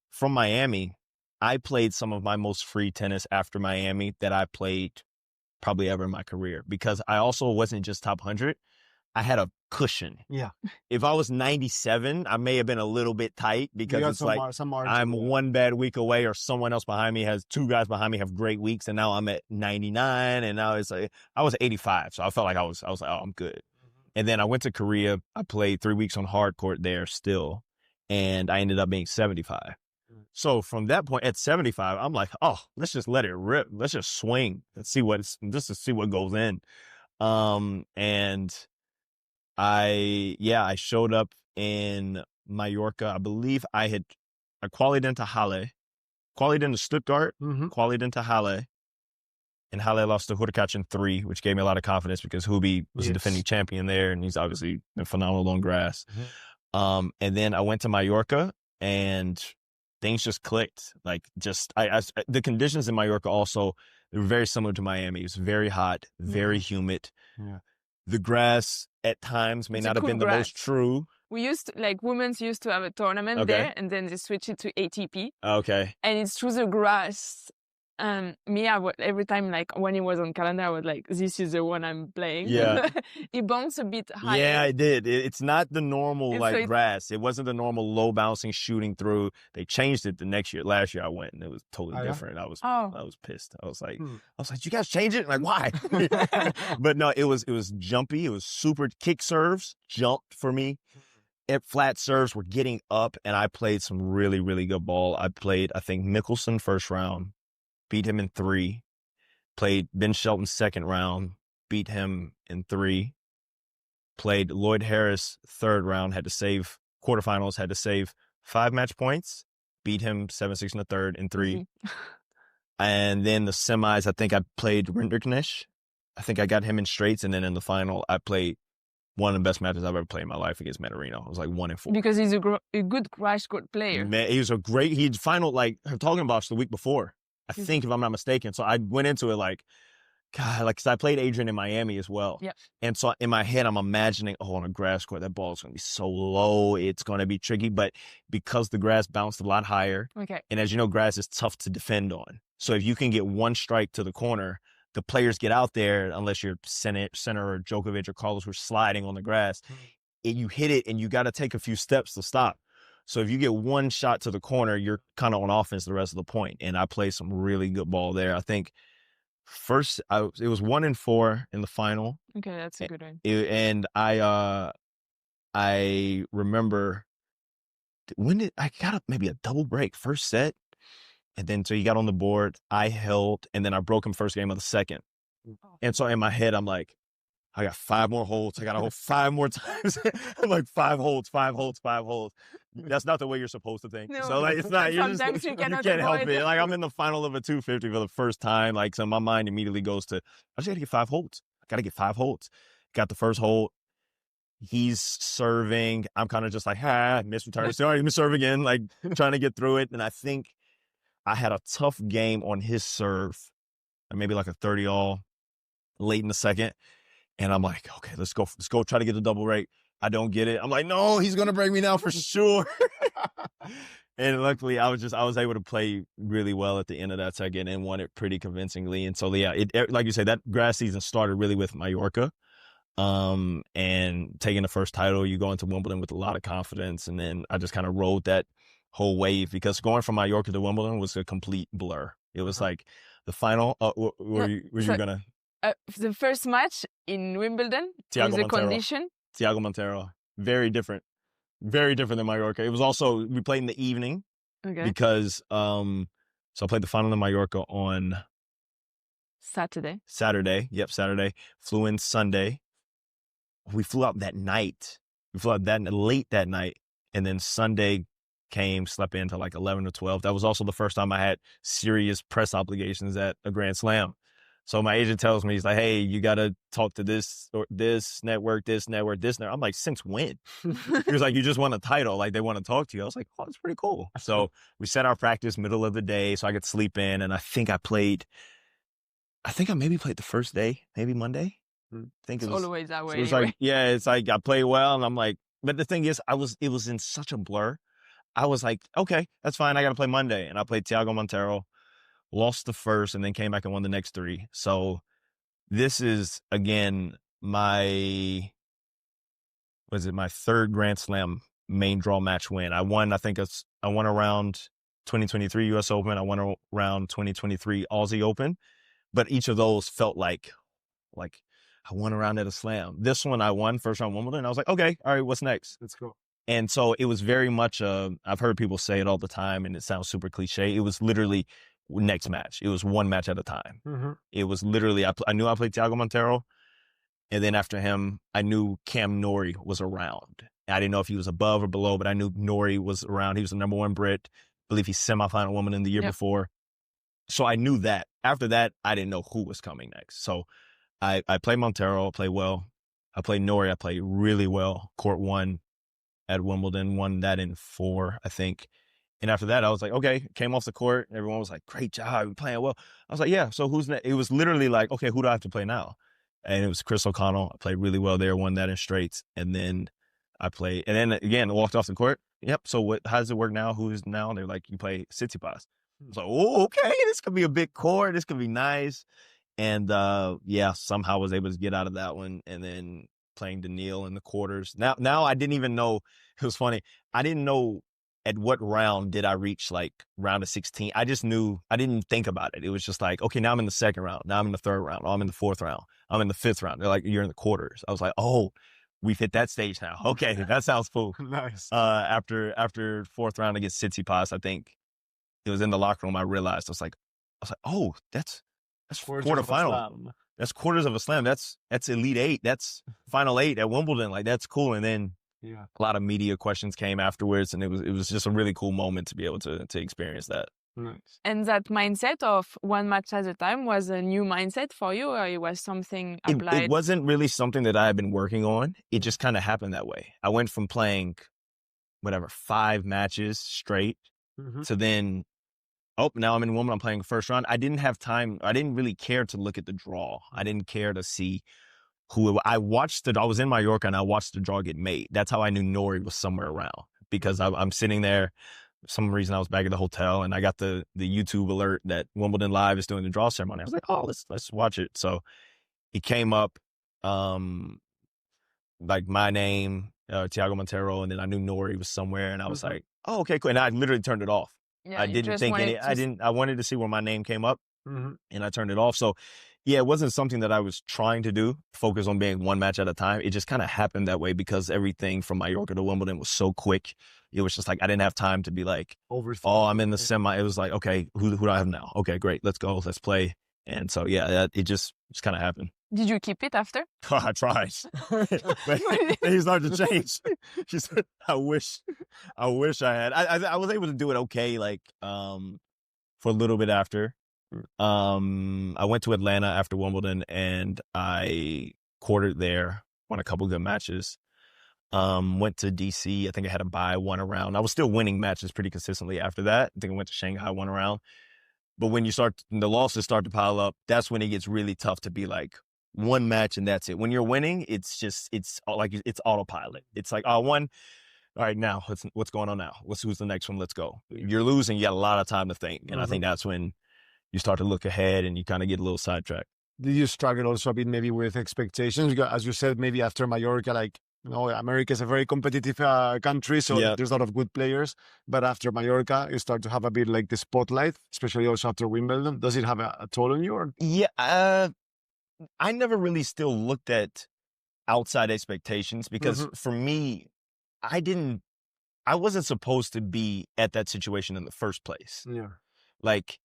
from Miami, I played some of my most free tennis after Miami that I played probably ever in my career, because I also wasn't just top 100. I had a cushion. Yeah. If I was 97, I may have been a little bit tight, because it's like I'm one bad week away, or someone else behind me two guys behind me have great weeks, and now I'm at 99, and now it's like I was 85. So I felt like I was like, oh, I'm good. And then I went to Korea. I played 3 weeks on hard court there still, and I ended up being 75. So from that point at 75, I'm like, oh, let's just let it rip. Let's just swing. Let's see what goes in. And I showed up in Mallorca. I believe I qualied into Halle, qualied into Stuttgart, qualied into Halle, and Halle lost to Hurkacz in 3, which gave me a lot of confidence, because Hubi was the defending champion there, and he's obviously been phenomenal on grass. And then I went to Mallorca, and things just clicked. Like, the conditions in Mallorca also, they were very similar to Miami. It was very hot, very humid. Yeah. The grass at times may not have been the most true. Women's used to have a tournament there, and then they switched it to ATP. Okay. And it's through the grass. Every time, like when it was on calendar, I was like, this is the one I'm playing. Yeah. It bounced a bit higher. Yeah, it did. It's not the normal grass. It wasn't the normal low bouncing shooting through. They changed it the next year. Last year I went, and it was totally different. I was pissed. I was like, you guys change it? Like, why? But no, it was jumpy. It was super kick serves jumped for me. flat serves were getting up, and I played some really, really good ball. I played, I think, Mickelson first round, beat him in 3. Played Ben Shelton second round, beat him in 3. Played Lloyd Harris third round, had to save quarterfinals, had to save 5 match points, beat him 7-6 in the third in 3. Mm-hmm. And then the semis, I think I played Rinderknecht. I think I got him in straights, and then in the final, I played one of the best matches I've ever played in my life against Manarino. It was like 1-4. Because he's a good crash court player. Man, he was a great. He final like her talking about the week before, I think, if I'm not mistaken. So I went into it like, God, like, because I played Adrian in Miami as well. Yeah. And so in my head, I'm imagining, on a grass court, that ball is going to be so low. It's going to be tricky. But because the grass bounced a lot higher, Okay. and as you know, grass is tough to defend on. So if you can get one strike to the corner, the players get out there, unless you're center or Djokovic or Carlos who are sliding on the grass, and you hit it, and you got to take a few steps to stop. So if you get one shot to the corner, you're kind of on offense the rest of the point. And I played some really good ball there. I think first, it was 1-4 in the final. Okay, that's a good one. And I remember when I got maybe a double break first set, and then so he got on the board, I held, and then I broke him first game of the second. And so in my head, I'm like, I got 5 more holds. I got to hold 5 more times. I'm like 5 holds. That's not the way you're supposed to think. No. So like, it's not. Sometimes you can't cannot help avoid it. Like, I'm in the final of a 250 for the first time. Like, so my mind immediately goes to, I just got to get 5 holds. I got to get 5 holds. Got the first hold. He's serving. I'm kind of just like, missed return. Sorry, let me serve again. Like, trying to get through it. And I think I had a tough game on his serve, maybe like a 30-all late in the second. And I'm like, okay, let's go try to get the double break. I don't get it. I'm like, no, he's going to break me now for sure. And luckily I was able to play really well at the end of that second and won it pretty convincingly. And so, yeah, it like you say, that grass season started really with Mallorca. And taking the first title, you go into Wimbledon with a lot of confidence. And then I just kind of rode that whole wave, because going from Mallorca to Wimbledon was a complete blur. It was like the final. You gonna? The first match in Wimbledon, Thiago with the Montero. condition. Thiago Montero. Very different than Mallorca. It was also, we played in the evening, Okay. because so I played the final in Mallorca on Saturday. Yep, Saturday. Flew in Sunday. We flew out that night. We flew out late that night, and then Sunday came, slept in till like 11 or 12. That was also the first time I had serious press obligations at a Grand Slam. So my agent tells me, he's like, hey, you got to talk to this network. I'm like, since when? He was like, you just won a title. Like, they want to talk to you. I was like, oh, that's pretty cool. So we set our practice middle of the day so I could sleep in. And I think I maybe played the first day, maybe Monday. I think It's always that way. So it was anyway. like, yeah, it's like I played well. And I'm like, but the thing is, it was in such a blur. I was like, okay, that's fine. I got to play Monday. And I played Thiago Montero. Lost the first, and then came back and won the next 3. So this is, again, my 3rd Grand Slam main draw match win. I won around 2023 U.S. Open. I won around 2023 Aussie Open. But each of those felt like I won around at a slam. This one I won first round Wimbledon. I was like, okay, all right, what's next? Let's go. And so it was very much I've heard people say it all the time, and it sounds super cliche. It was literally next match. It was one match at a time. Mm-hmm. It was literally, I knew I played Thiago Montero, and then after him, I knew Cam Norrie was around. I didn't know if he was above or below, but I knew Norrie was around. He was the number 1 Brit. I believe he's semifinal Wimbledon the year before. So I knew that. After that, I didn't know who was coming next. So I played Montero, played well. I played Norrie, I played really well. Court 1 at Wimbledon, won that in 4, I think. And after that, I was like, okay, came off the court. Everyone was like, great job, you're playing well. I was like, yeah, so who's next? It was literally like, okay, who do I have to play now? And it was Chris O'Connell. I played really well there, won that in straights. And then and then again, walked off the court. Yep, so how does it work now? Who's now? They're like, you play Tsitsipas. I was like, oh, okay, this could be a big court. This could be nice. And somehow I was able to get out of that one. And then playing Daniil in the quarters. Now I didn't even know. It was funny. I didn't know at what round did I reach, like round of 16. I just knew, I didn't think about it. It was just like, okay, now I'm in the 2nd round. Now I'm in the 3rd round. Oh, I'm in the 4th round. I'm in the 5th round. They're like, you're in the quarters. I was like, oh, we've hit that stage now. Okay, that sounds cool. Nice. After fourth round against Tsitsipas, I think it was in the locker room. I realized I was like, oh, that's quarterfinal. That's quarters of a slam. That's Elite Eight. That's Final Eight at Wimbledon. Like, that's cool. And then a lot of media questions came afterwards, and it was just a really cool moment to be able to experience that. Nice. And that mindset of one match at a time was a new mindset for you, or it was something applied? It wasn't really something that I had been working on. It just kind of happened that way. I went from playing 5 matches straight to then, now I'm in Wimbledon, I'm playing the first round. I didn't have time. I didn't really care to look at the draw. I didn't care to see I was in Mallorca and I watched the draw get made. That's how I knew Nori was somewhere around, because I'm sitting there. For some reason I was back at the hotel and I got the YouTube alert that Wimbledon Live is doing the draw ceremony. I was like, oh, let's watch it. So it came up, like my name, Thiago Montero, and then I knew Nori was somewhere, and I was like, oh, okay, cool. And I literally turned it off. Yeah, I didn't think I wanted to see where my name came up, and I turned it off. So yeah, it wasn't something that I was trying to do, focus on being one match at a time. It just kind of happened that way because everything from Mallorca to Wimbledon was so quick. It was just like I didn't have time to be like, oh, I'm in the semi. It was like, okay, who do I have now? Okay, great, let's go, let's play. And so yeah, it just kind of happened. Did you keep it after? I tried. He started to change. She said, I wish I had. I was able to do it okay, like for a little bit after. I went to Atlanta after Wimbledon and I quartered there, won a couple good matches. Went to DC. I think I had a bye, won a round. I was still winning matches pretty consistently after that. I think I went to Shanghai, won a round. But when the losses start to pile up, that's when it gets really tough to be like one match and that's it. When you're winning, it's autopilot. It's like, oh, I won. All right, now what's going on now? Who's the next one? Let's go. You're losing. You got a lot of time to think. And I think that's when you start to look ahead and you kind of get a little sidetracked. Did you struggle also a bit maybe with expectations? Because as you said, maybe after Mallorca, like, America is a very competitive country, so there's a lot of good players. But after Mallorca, you start to have a bit like the spotlight, especially also after Wimbledon. Does it have a toll on you? Or? Yeah, I never really still looked at outside expectations because for me, I wasn't supposed to be at that situation in the first place. Yeah. Like,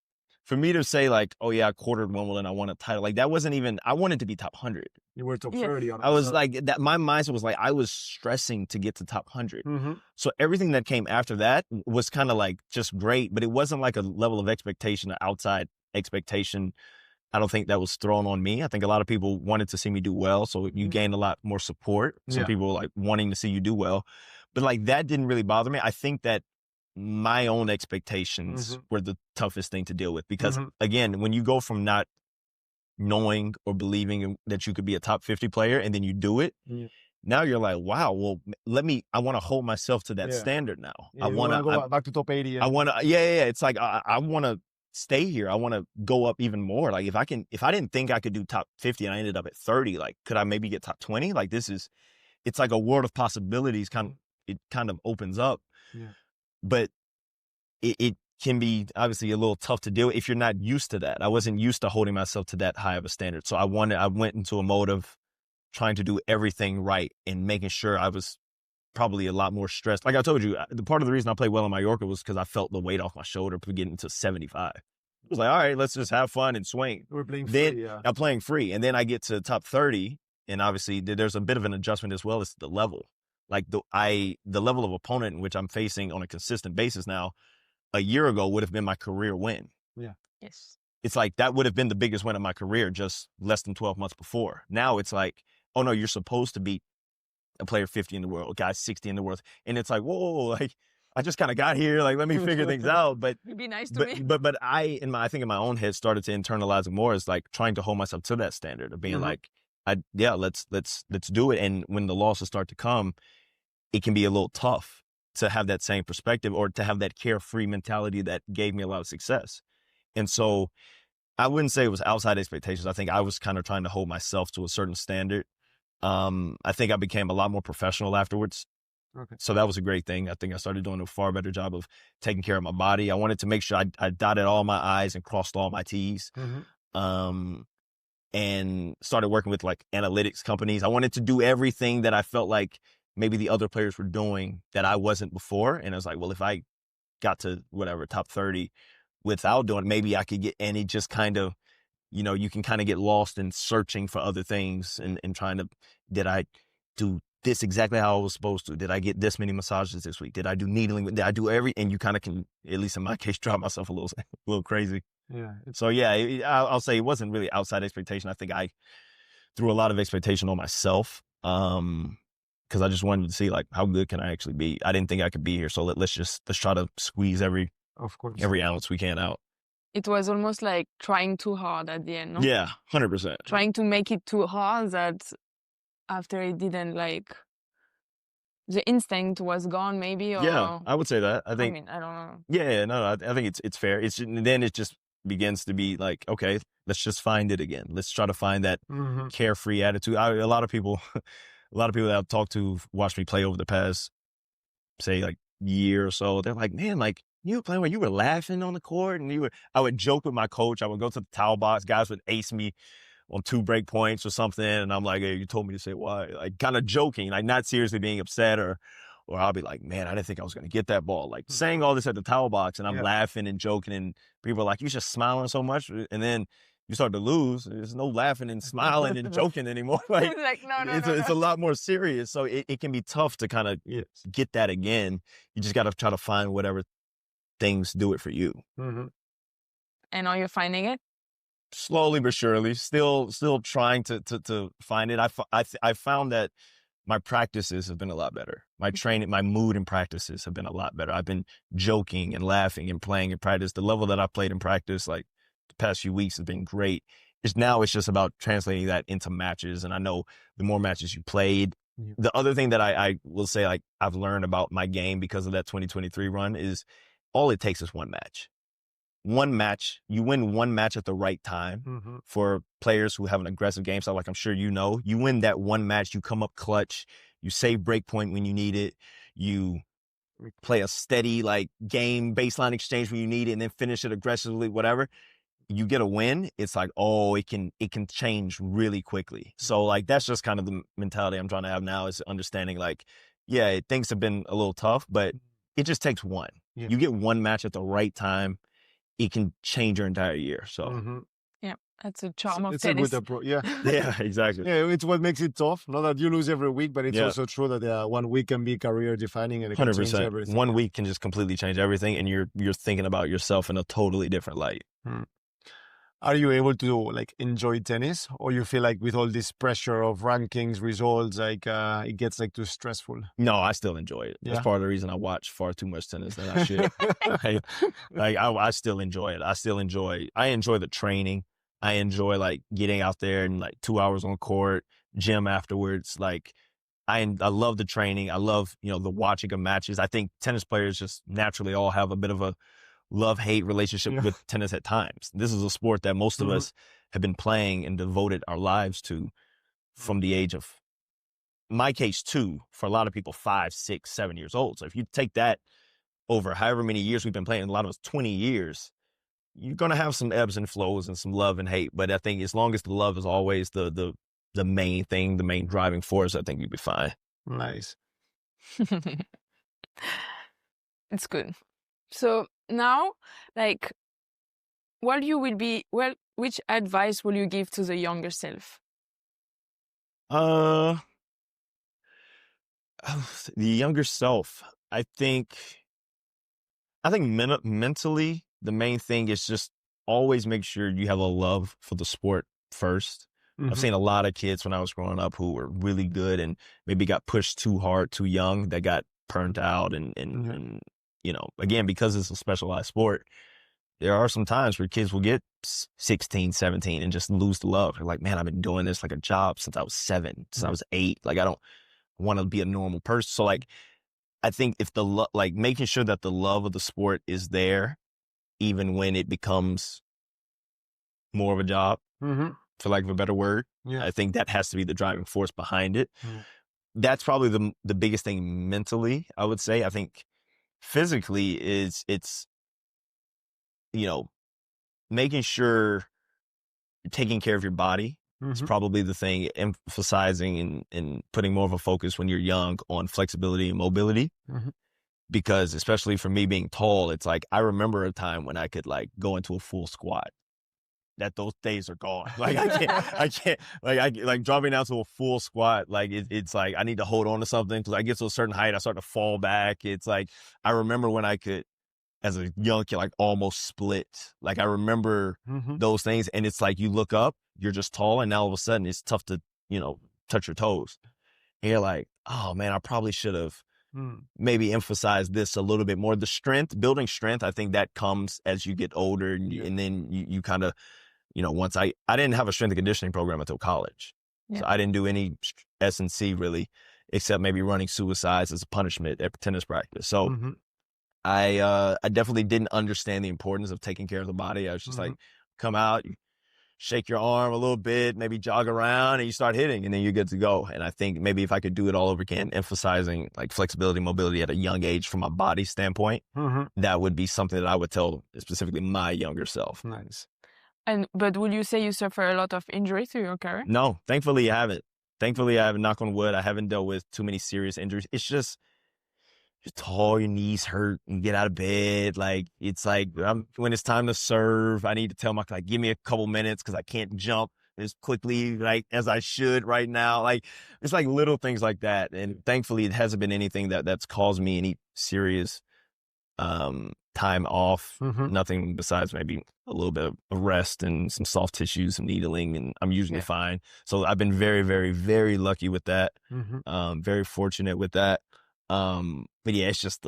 for me to say like, oh yeah, I quartered Wimbledon, I won a title, like that wasn't even, I wanted to be top 100. You were top 30. I was like, that. My mindset was like, I was stressing to get to top 100. So everything that came after that was kind of like just great, but it wasn't like a level of expectation, an outside expectation. I don't think that was thrown on me. I think a lot of people wanted to see me do well. So you gained a lot more support. Some people like wanting to see you do well, but like that didn't really bother me. I think that my own expectations were the toughest thing to deal with because again, when you go from not knowing or believing that you could be a top 50 player and then you do it, now you're like, wow, well, I want to hold myself to that standard now. I want to go back to top 80. I want to, it's like, I want to stay here. I want to go up even more. Like if I didn't think I could do top 50 and I ended up at 30, like, could I maybe get top 20? Like it's like a world of possibilities. It kind of opens up. Yeah. But it can be obviously a little tough to deal with if you're not used to that. I wasn't used to holding myself to that high of a standard. So I went into a mode of trying to do everything right and making sure I was probably a lot more stressed. Like I told you, the part of the reason I played well in Mallorca was because I felt the weight off my shoulder getting to 75. It was like, all right, let's just have fun and swing. We're playing free, I'm playing free. And then I get to top 30, and obviously there's a bit of an adjustment as well as the level. Like the level of opponent in which I'm facing on a consistent basis now, a year ago would have been my career win. Yeah. Yes. It's like that would have been the biggest win of my career just less than 12 months before. Now it's like, oh no, you're supposed to beat a player 50 in the world, a guy 60 in the world. And it's like, whoa, like I just kind of got here. Like, let me figure things out. But it'd be nice to me. But I think in my own head started to internalize it more as like trying to hold myself to that standard of being like, let's do it. And when the losses start to come, it can be a little tough to have that same perspective or to have that carefree mentality that gave me a lot of success. And so I wouldn't say it was outside expectations. I think I was kind of trying to hold myself to a certain standard. I think I became a lot more professional afterwards. Okay. So that was a great thing. I think I started doing a far better job of taking care of my body. I wanted to make sure I dotted all my I's and crossed all my T's. and started working with like analytics companies. I wanted to do everything that I felt like maybe the other players were doing that I wasn't before. And I was like, well, if I got to whatever, top 30 without doing it, maybe I could get, and it just kind of, you can kind of get lost in searching for other things and trying to, did I do this exactly how I was supposed to? Did I get this many massages this week? Did I do needling? Did I do and you kind of can, at least in my case, drive myself a little crazy. Yeah. So yeah, I'll say it wasn't really outside expectation. I think I threw a lot of expectation on myself. Because I just wanted to see like how good can I actually be. I didn't think I could be here, so let's try to squeeze every ounce we can out. It was almost like trying too hard at the end, no? Yeah, 100%. Trying to make it too hard that after it didn't like the instinct was gone, maybe. Or... Yeah, I would say that. I think. I mean, I don't know. Yeah, no, I think it's fair. Then it just begins to be like, okay, let's just find it again. Let's try to find that carefree attitude. A lot of people that I've talked to watched me play over the past, say, like year or so. They're like, man, like you were playing where you were laughing on the court, and I would joke with my coach. I would go to the towel box. Guys would ace me on 2 break points or something, and I'm like, hey, you told me to say why? Like kind of joking, like not seriously being upset, or I'll be like, man, I didn't think I was going to get that ball. Like saying all this at the towel box, and I'm laughing and joking, and people are like, you're just smiling so much. And then you start to lose. There's no laughing and smiling and joking anymore. Like, it's a lot more serious. So it can be tough to kind of get that again. You just got to try to find whatever things do it for you. Mm-hmm. And are you finding it? Slowly but surely. Still trying to find it. I found that my practices have been a lot better. My training, my mood and practices have been a lot better. I've been joking and laughing and playing in practice. The level that I played in practice, like the past few weeks, has been great. It's just about translating that into matches. And I know the more matches you played, the other thing that I will say, like I've learned about my game because of that 2023 run is all it takes is one match. One match, you win one match at the right time for players who have an aggressive game style, like I'm sure you know. You win that one match, you come up clutch, you save break point when you need it, you play a steady like game baseline exchange when you need it, and then finish it aggressively, whatever. You get a win, it's like, oh, it can change really quickly. So like that's just kind of the mentality I'm trying to have now, is understanding like, yeah, things have been a little tough, but it just takes one. Yeah. You get one match at the right time, it can change your entire year. So yeah, that's a charm of tennis. It's a good approach. Yeah. Yeah, exactly. Yeah, it's what makes it tough. Not that you lose every week, but it's also true that 1 week can be career defining, and it can 100%. Change everything. 1 week can just completely change everything, and you're thinking about yourself in a totally different light. Are you able to like enjoy tennis, or you feel like with all this pressure of rankings, results, like it gets like too stressful? No, I still enjoy it. That's part of the reason I watch far too much tennis than I should. I still enjoy it. I enjoy the training. I enjoy like getting out there and like 2 hours on court, gym afterwards. Like I love the training. I love, the watching of matches. I think tennis players just naturally all have a bit of a love-hate relationship with tennis at times. This is a sport that most of us have been playing and devoted our lives to from the age of, in my case, 2, for a lot of people, 5, 6, 7 years old. So if you take that over however many years we've been playing, a lot of us 20 years, you're going to have some ebbs and flows and some love and hate. But I think as long as the love is always the main thing, the main driving force, I think you'll be fine. Nice. It's good. So now, like, which advice will you give to the younger self? The younger self, I think mentally, the main thing is just always make sure you have a love for the sport first. I've seen a lot of kids when I was growing up who were really good and maybe got pushed too hard, too young, that got burnt out and again, because it's a specialized sport, there are some times where kids will get 16, 17 and just lose the love. They're like, man, I've been doing this like a job since I was 7, since I was 8. Like, I don't want to be a normal person. So like, I think if making sure that the love of the sport is there, even when it becomes more of a job, for lack of a better word, I think that has to be the driving force behind it. That's probably the biggest thing mentally, I would say. I think physically it's making sure you're taking care of your body, It's probably the thing, emphasizing and putting more of a focus when you're young on flexibility and mobility. Because especially for me being tall, it's like I remember a time when I could like go into a full squat. That those days are gone. Like I can't like dropping down to a full squat. Like it's like I need to hold on to something because I get to a certain height, I start to fall back. It's like I remember when I could, as a young kid, like almost split. Like I remember those things, and it's like you look up, you're just tall, and now all of a sudden it's tough to touch your toes. And you're like, oh man, I probably should have maybe emphasized this a little bit more. The strength, building strength, I think that comes as you get older, and then you kind of, once I didn't have a strength and conditioning program until college. So I didn't do any S&C really, except maybe running suicides as a punishment at tennis practice. So I definitely didn't understand the importance of taking care of the body. I was just like, come out, you shake your arm a little bit, maybe jog around, and you start hitting, and then you're good to go. And I think maybe if I could do it all over again, emphasizing like flexibility, mobility at a young age from a body standpoint, that would be something that I would tell specifically my younger self. Nice. But would you say you suffer a lot of injuries through your career? No, thankfully I haven't. Thankfully I haven't, knock on wood, I haven't dealt with too many serious injuries. It's just, you're tall, your knees hurt, and get out of bed. Like, it's like, when it's time to serve, I need to tell like, give me a couple minutes because I can't jump as quickly, like, as I should right now. Like, it's like little things like that. And thankfully, it hasn't been anything that's caused me any serious time off. Nothing besides maybe a little bit of rest and some soft tissues, some needling, and I'm usually fine. So I've been very, very, very lucky with that. Very fortunate with that. But yeah, it's just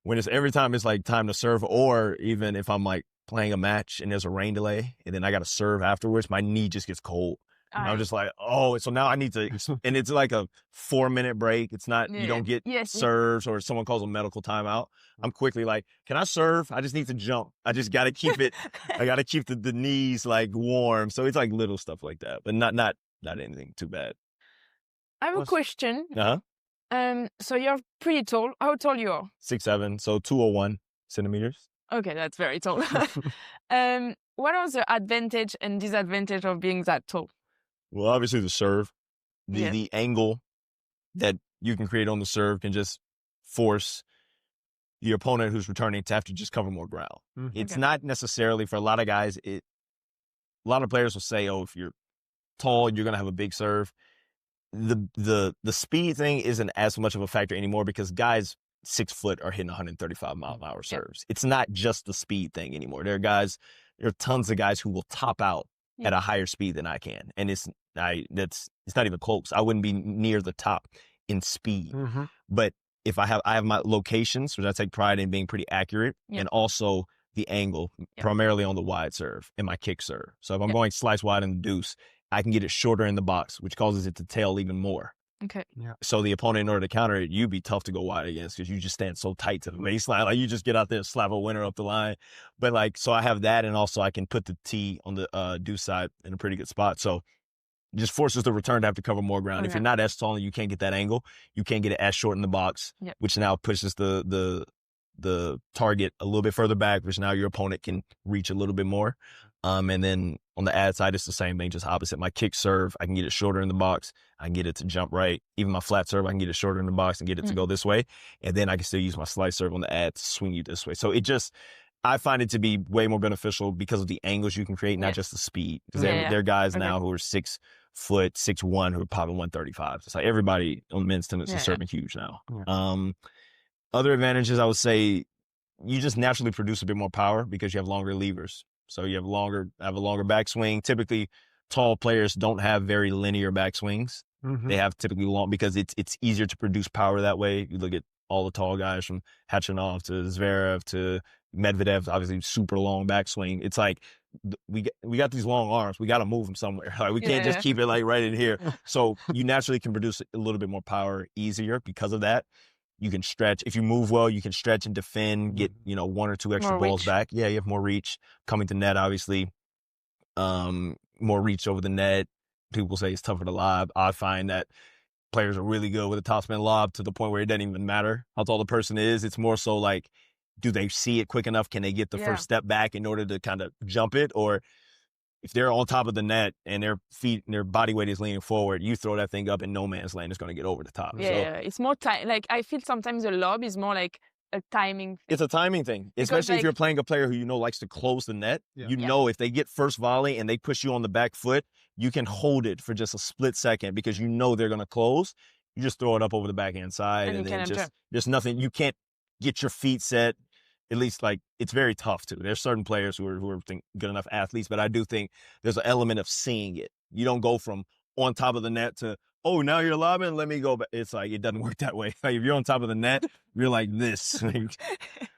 when it's every time it's like time to serve, or even if I'm like playing a match and there's a rain delay and then I got to serve afterwards, my knee just gets cold. I'm just like, oh, so now I need to, and it's like a 4-minute break. It's not, you don't get serves or someone calls a medical timeout. I'm quickly like, can I serve? I just need to jump. I just got to keep it. I got to keep the knees like warm. So it's like little stuff like that, but not anything too bad. I have a question. So you're pretty tall. How tall you are? 6'7", so 201 centimeters. Okay, that's very tall. What are the advantage and disadvantage of being that tall? Well, obviously the serve, the angle that you can create on the serve can just force the opponent who's returning to have to just cover more ground. It's not necessarily for a lot of guys. A lot of players will say, oh, if you're tall, you're going to have a big serve. The speed thing isn't as much of a factor anymore because guys 6 foot are hitting 135 mile an hour serves. It's not just the speed thing anymore. There are tons of guys who will top out at a higher speed than I can, and it's not even close. I wouldn't be near the top in speed, but if I have my locations, which I take pride in being pretty accurate, and also the angle, primarily on the wide serve and my kick serve. So if I'm going slice wide in the deuce, I can get it shorter in the box, which causes it to tail even more. Okay. So the opponent, in order to counter it, you'd be tough to go wide against because you just stand so tight to the baseline. Like, you just get out there and slap a winner up the line. But like, so I have that, and also I can put the tee on the deuce side in a pretty good spot. So it just forces the return to have to cover more ground. If you're not as tall and you can't get that angle, you can't get it as short in the box, which now pushes the target a little bit further back, which now your opponent can reach a little bit more. And then on the ad side, it's the same thing, just opposite. My kick serve, I can get it shorter in the box. I can get it to jump right. Even my flat serve, I can get it shorter in the box and get it to go this way. And then I can still use my slice serve on the ad to swing you this way. So I find it to be way more beneficial because of the angles you can create, not just the speed. Because there are guys now who are 6 foot, 6'1", who are popping 135. It's like everybody on men's tennis is serving huge now. Other advantages, I would say, you just naturally produce a bit more power because you have longer levers. So you have a longer backswing. Typically, tall players don't have very linear backswings. They have typically long, because it's easier to produce power that way. You look at all the tall guys from Khachanov to Zverev to Medvedev, obviously super long backswing. It's like, we got these long arms. We got to move them somewhere. Like, we can't just keep it like right in here. So you naturally can produce a little bit more power easier because of that. You can stretch. If you move well, you can stretch and defend, get, 1 or 2 extra balls back. Yeah, you have more reach. Coming to net, obviously, more reach over the net. People say it's tougher to lob. I find that players are really good with a topspin lob to the point where it doesn't even matter how tall the person is. It's more so like, do they see it quick enough? Can they get the first step back in order to kind of jump it? Or if they're on top of the net and their feet and their body weight is leaning forward, you throw that thing up in no man's land, it's going to get over the top. Yeah, it's more time. Like I feel sometimes the lob is more like a timing thing. It's a timing thing, especially if you're playing a player who you know likes to close the net. Yeah. You know if they get first volley and they push you on the back foot, you can hold it for just a split second because you know they're going to close. You just throw it up over the backhand side and then just there's nothing. You can't get your feet set. At least, like, it's very tough, too. There's certain players who are good enough athletes, but I do think there's an element of seeing it. You don't go from on top of the net to, oh, now you're lobbing, let me go back. It's like, it doesn't work that way. Like, if you're on top of the net, you're like this.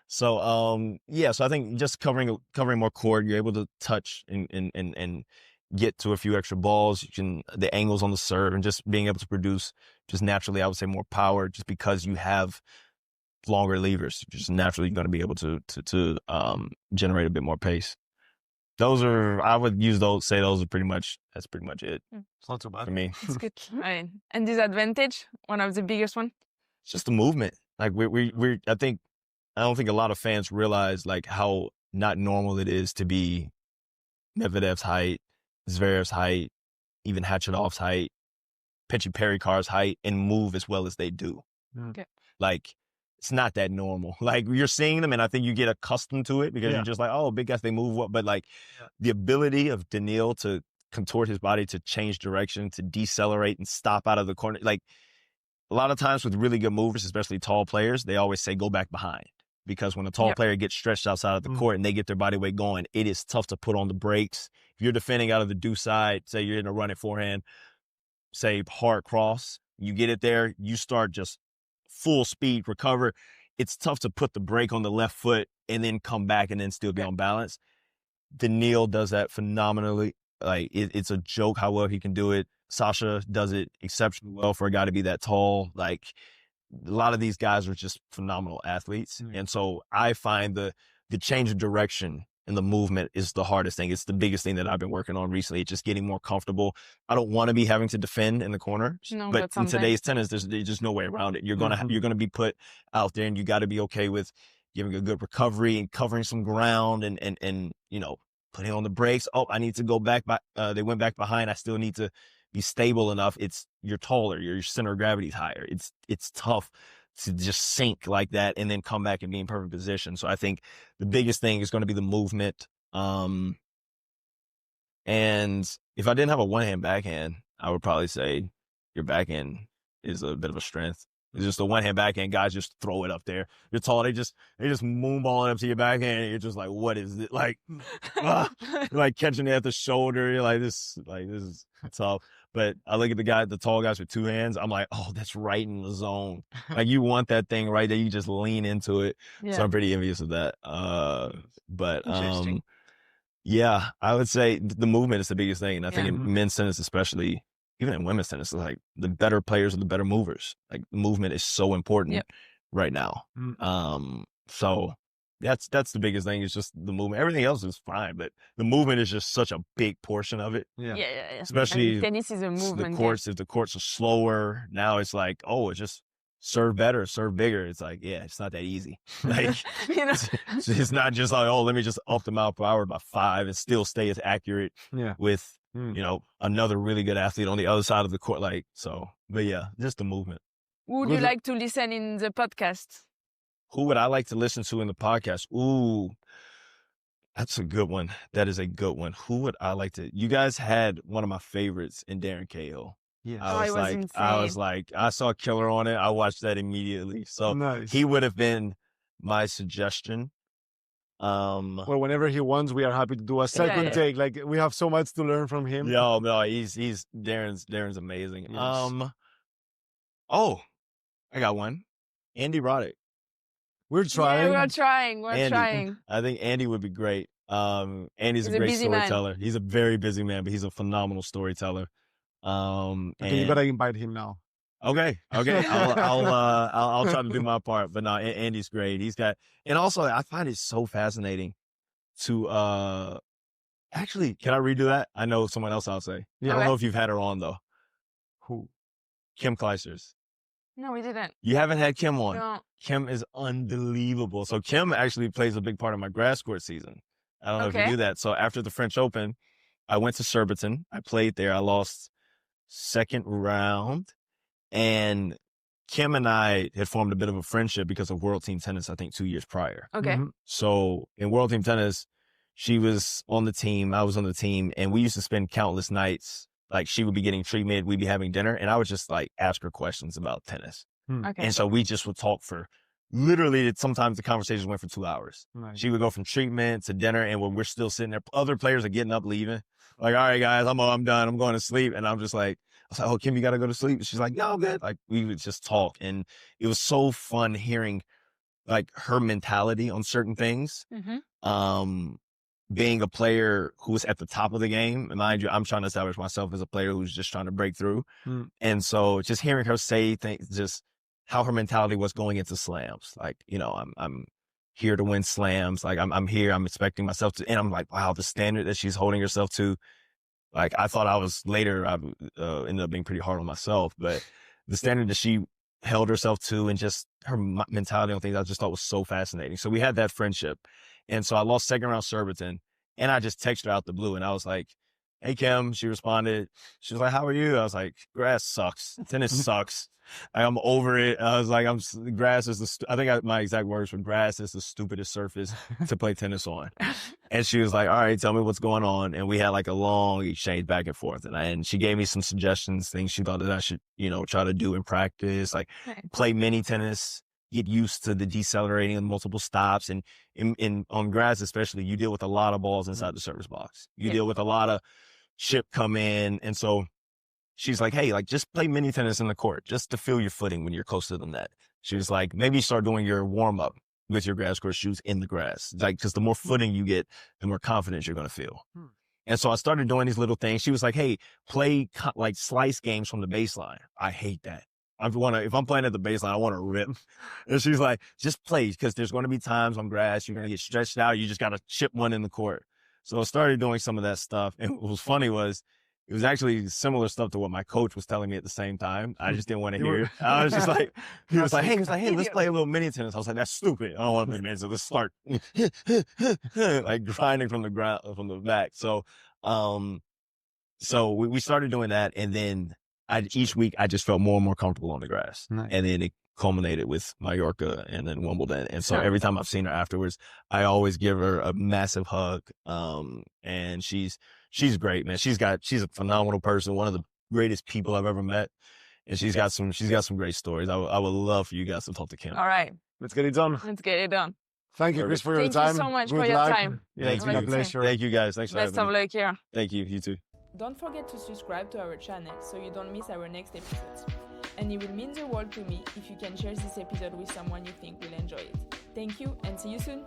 So I think just covering more court, you're able to touch and get to a few extra balls. You can, the angles on the serve and just being able to produce just naturally, I would say, more power just because you have longer levers, just naturally going to be able to generate a bit more pace. I would use those are pretty much it. It's not too bad for me. It's good. And disadvantage, one of the biggest one? It's just the movement. Like I don't think a lot of fans realize like how not normal it is to be Medvedev's height, Zverev's height, even Hachanov's height, Petchy Perikar's height, and move as well as they do. Okay. Like, it's not that normal. Like, you're seeing them, and I think you get accustomed to it because you're just like, oh, big guys, they move well. But, like, the ability of Daniil to contort his body, to change direction, to decelerate and stop out of the corner. Like, a lot of times with really good movers, especially tall players, they always say go back behind. Because when a tall player gets stretched outside of the court and they get their body weight going, it is tough to put on the brakes. If you're defending out of the deuce side, say you're in a running forehand, say hard cross, you get it there, you start just full speed, recover. It's tough to put the brake on the left foot and then come back and then still be on balance. Daniil does that phenomenally. Like, it's a joke how well he can do it. Sasha does it exceptionally well for a guy to be that tall. Like, a lot of these guys are just phenomenal athletes. And so I find the change of direction and the movement is the hardest thing. It's the biggest thing that I've been working on recently. It's just getting more comfortable. I don't want to be having to defend in the corner, but in today's tennis, there's just no way around it. You're gonna be put out there, and you got to be okay with giving a good recovery and covering some ground and putting on the brakes. Oh, I need to go back. They went back behind. I still need to be stable enough. You're taller. Your center of gravity is higher. It's tough to just sink like that and then come back and be in perfect position. So I think the biggest thing is going to be the movement. And if I didn't have a one-hand backhand, I would probably say your backhand is a bit of a strength. It's just a one-hand backhand. Guys just throw it up there. You're tall. They just moonballing up to your backhand. And you're just like, what is it? Like, you're like catching it at the shoulder. You're like, this is tough. But I look at the tall guys with two hands. I'm like, oh, that's right in the zone. Like, you want that thing right there. You just lean into it. Yeah. So I'm pretty envious of that. Yeah, I would say the movement is the biggest thing. And I think in men's tennis, especially, even in women's tennis, like, the better players are the better movers. Like, movement is so important right now. So that's the biggest thing, is just the movement. Everything else is fine, but the movement is just such a big portion of it. Yeah. Especially tennis is a movement. The courts, if the courts are slower, now it's like, oh, it's just serve better, serve bigger. It's like, yeah, it's not that easy. Like, it's not just like, oh, let me just up the mile per hour by 5 and still stay as accurate with another really good athlete on the other side of the court. Like, so, but yeah, just the movement. Would you like to listen in the podcast? Who would I like to listen to in the podcast? Ooh, that's a good one. That is a good one. Who would I like to? You guys had one of my favorites in Darren Cahill. Yes. I was like, I saw Killer on it. I watched that immediately. So nice. He would have been my suggestion. Well, whenever he wants, we are happy to do a second take. Like, we have so much to learn from him. No, he's Darren's amazing. Yes. Oh, I got one. Andy Roddick. We're trying. Yeah, we're trying. I think Andy would be great. Andy's a great storyteller. Man. He's a very busy man, but he's a phenomenal storyteller. Okay, you gotta invite him now. Okay. I'll try to do my part. But no, Andy's great. And also I find it so fascinating to actually, can I redo that? I know someone else I'll say. Yeah. I don't know if you've had her on though. Who? Kim Kleisters. No, we didn't. You haven't had Kim on? No. Kim is unbelievable. So Kim actually plays a big part of my grass court season. I don't know if you knew that. So after the French Open, I went to Surbiton. I played there. I lost second round. And Kim and I had formed a bit of a friendship because of World Team Tennis, I think 2 years prior. Okay. So in World Team Tennis, she was on the team, I was on the team, and we used to spend countless nights. Like, she would be getting treatment, we'd be having dinner, and I would just like ask her questions about tennis. Okay. And so we just would talk for literally, sometimes the conversations went for 2 hours. Nice. She would go from treatment to dinner, and when we're still sitting there, other players are getting up, leaving. Like, all right, guys, I'm done. I'm going to sleep. And I'm just like, I was like, oh, Kim, you got to go to sleep. She's like, no, I'm good. Like, we would just talk. And it was so fun hearing like her mentality on certain things. Being a player who was at the top of the game, and mind you, I'm trying to establish myself as a player who's just trying to break through. And so just hearing her say things, just how her mentality was going into slams. Like, you know, I'm here to win slams. Like, I'm here, I'm expecting myself to, and I'm like, wow, the standard that she's holding herself to. Like, I thought I was later, I ended up being pretty hard on myself, but the standard that she held herself to and just her mentality on things, I just thought was so fascinating. So we had that friendship. And so I lost second round Surbiton, and I just texted her out the blue, and I was like, hey, Kim. She responded. She was like, how are you? I was like, grass sucks. Tennis sucks. I'm over it. I was like, grass is my exact words were, grass is the stupidest surface to play tennis on. And she was like, all right, tell me what's going on. And we had like a long exchange back and forth. And she gave me some suggestions, things she thought that I should, you know, try to do in practice, like play mini tennis, get used to the decelerating and multiple stops. And on grass, especially, you deal with a lot of balls inside the service box. You deal with a lot of chip come in. And so she's like, hey, like, just play mini tennis in the court just to feel your footing when you're close to the net. She was like, maybe start doing your warm up with your grass court shoes in the grass. Like, because the more footing you get, the more confidence you're going to feel. And so I started doing these little things. She was like, hey, play like slice games from the baseline. I hate that. If I'm playing at the baseline, I want to rip. And she's like, just play, because there's going to be times on grass you're going to get stretched out. You just got to chip one in the court. So I started doing some of that stuff. And what was funny was, it was actually similar stuff to what my coach was telling me at the same time. I just didn't want to hear it. I was just like, he was like, hey, let's play a little mini tennis. I was like, that's stupid. I don't want to play mini tennis. Let's start like grinding from the ground, from the back. So, we started doing that. And then each week I just felt more and more comfortable on the grass. Nice. And then it culminated with Mallorca and then Wimbledon. And so every time I've seen her afterwards, I always give her a massive hug. And she's great, man. She's a phenomenal person, one of the greatest people I've ever met. And she's got some great stories. I would love for you guys to talk to Kim. All right. Let's get it done. Thank you, Chris, for your time. Thank you so much Good for your luck. time. Yeah, it's been a pleasure. Thank you, guys. Thanks for having me. Best of luck here. Thank you. You too. Don't forget to subscribe to our channel so you don't miss our next episodes. And it will mean the world to me if you can share this episode with someone you think will enjoy it. Thank you, and see you soon!